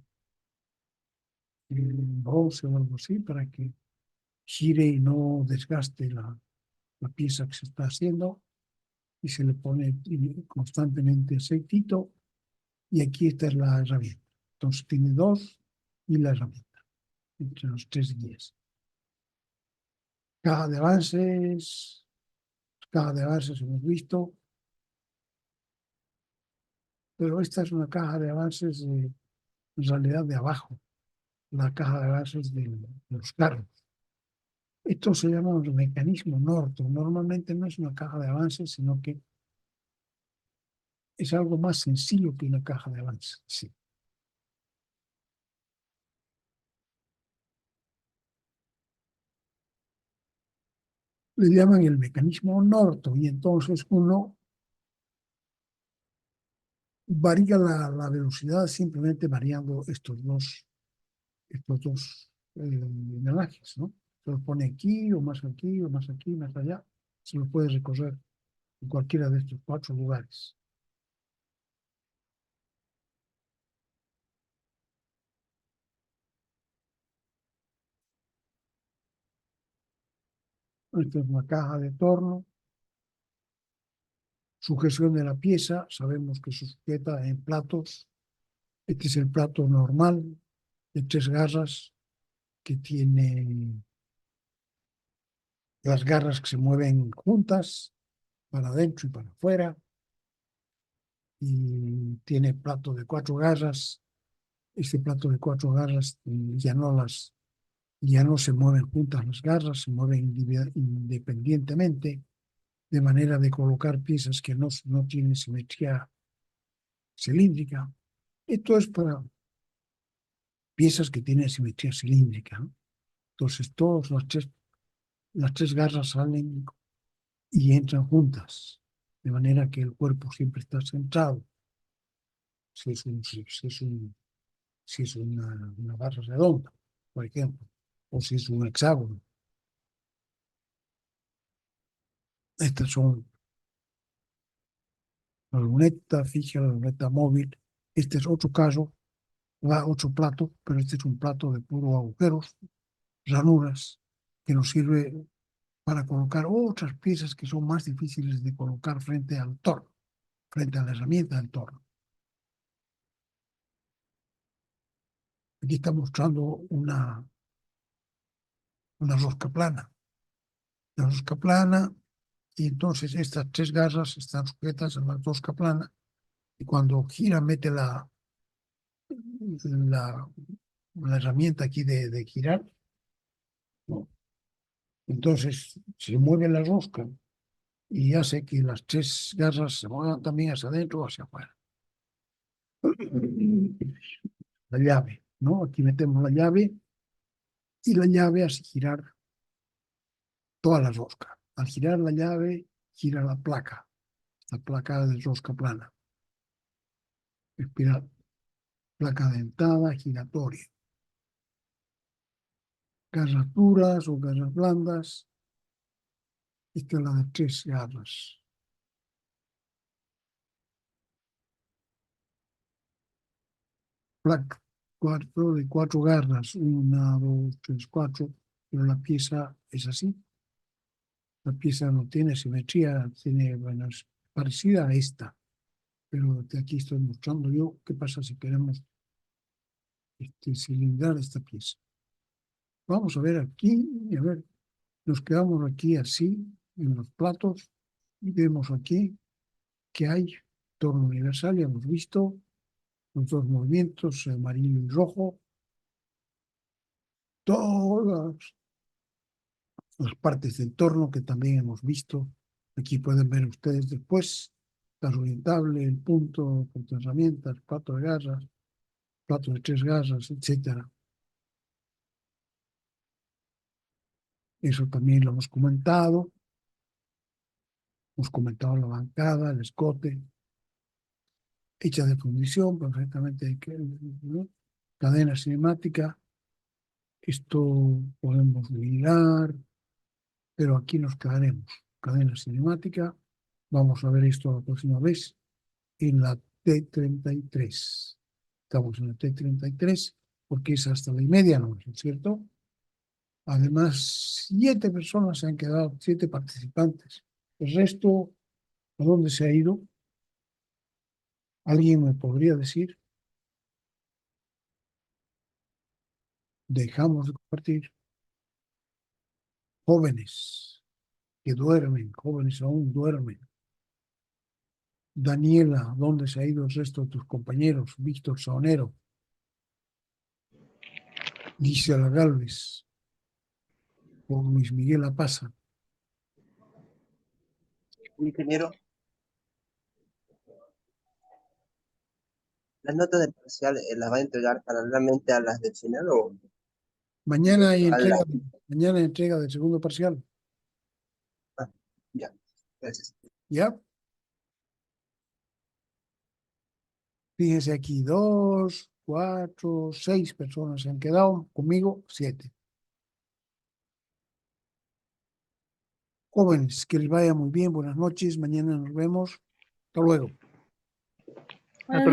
un bronce o algo así para que gire y no desgaste la pieza que se está haciendo. Y se le pone constantemente aceitito y aquí está la herramienta. Entonces tiene dos y la herramienta entre los tres guías. Caja de avances hemos visto, pero esta es una caja de avances en realidad de abajo, la caja de avances de los carros. Esto se llama el mecanismo Norton. Normalmente no es una caja de avances, sino que es algo más sencillo que una caja de avances. Sí. Le llaman el mecanismo Norton y entonces uno varía la velocidad simplemente variando estos dos engranajes, ¿no? Se lo pone aquí o más aquí o más aquí, más allá, se lo puede recorrer en cualquiera de estos 4 lugares. Esta es una caja de torno. Sujeción de la pieza, sabemos que se sujeta en platos. Este es el plato normal de 3 garras que tiene las garras que se mueven juntas para adentro y para afuera. Y tiene plato de 4 garras. Este plato de 4 garras ya no se mueven juntas las garras, se mueven independientemente, de manera de colocar piezas que no tienen simetría cilíndrica. Esto es para piezas que tienen simetría cilíndrica, ¿no? Entonces, todas las tres garras salen y entran juntas, de manera que el cuerpo siempre está centrado. Si es una barra redonda, por ejemplo, o si es un hexágono. Estas son la luneta fija, la luneta móvil. Este es otro caso, va otro plato, pero este es un plato de puros agujeros, ranuras, que nos sirve para colocar otras piezas que son más difíciles de colocar frente al torno, frente a la herramienta del torno. Aquí está mostrando una rosca plana. La rosca plana, y entonces estas 3 garras están sujetas a la rosca plana, y cuando gira mete la, la herramienta aquí de girar, ¿no? Entonces se mueve la rosca y hace que las 3 garras se muevan también hacia adentro o hacia afuera. La llave, ¿no? Aquí metemos la llave y la llave hace girar toda la rosca. Al girar la llave, gira la placa de rosca plana, espiral, placa dentada giratoria. Garras duras o garras blandas. Esta es la de 3 garras. Placa de 4 garras, 1, 2, 3, 4, pero la pieza es así. La pieza no tiene simetría, bueno, es parecida a esta, pero de aquí estoy mostrando yo qué pasa si queremos cilindrar esta pieza. Vamos a ver aquí, a ver, nos quedamos aquí así, en los platos, y vemos aquí que hay torno universal, ya hemos visto los 2 movimientos, amarillo y rojo, todas las partes del torno que también hemos visto. Aquí pueden ver ustedes después, la orientable, el punto, punto de herramientas, plato de garras, plato de 3 garras, etcétera. Eso también lo hemos comentado. Hemos comentado la bancada, el escote, hecha de fundición, perfectamente, ¿no? Cadena cinemática. Esto podemos mirar, pero aquí nos quedaremos. Cadena cinemática. Vamos a ver esto la próxima vez en la T33. Estamos en la T33 porque es hasta la 1:30, ¿no es cierto? Además, 7 personas se han quedado, 7 participantes. El resto, ¿a dónde se ha ido? ¿Alguien me podría decir? Dejamos de compartir. Jóvenes que duermen, jóvenes aún duermen. Daniela, ¿dónde se ha ido el resto de tus compañeros? Víctor Saonero, Gisela Galvez, o Luis Miguel Apaza. Ingeniero, las notas del parcial las va a entregar paralelamente a las del final o Mañana hay a la... mañana hay entrega del segundo parcial. Ah, ya, gracias. ¿Ya? Fíjense aquí, 2, 4, 6 personas se han quedado, conmigo 7. Jóvenes, que les vaya muy bien. Buenas noches. Mañana nos vemos. Hasta luego.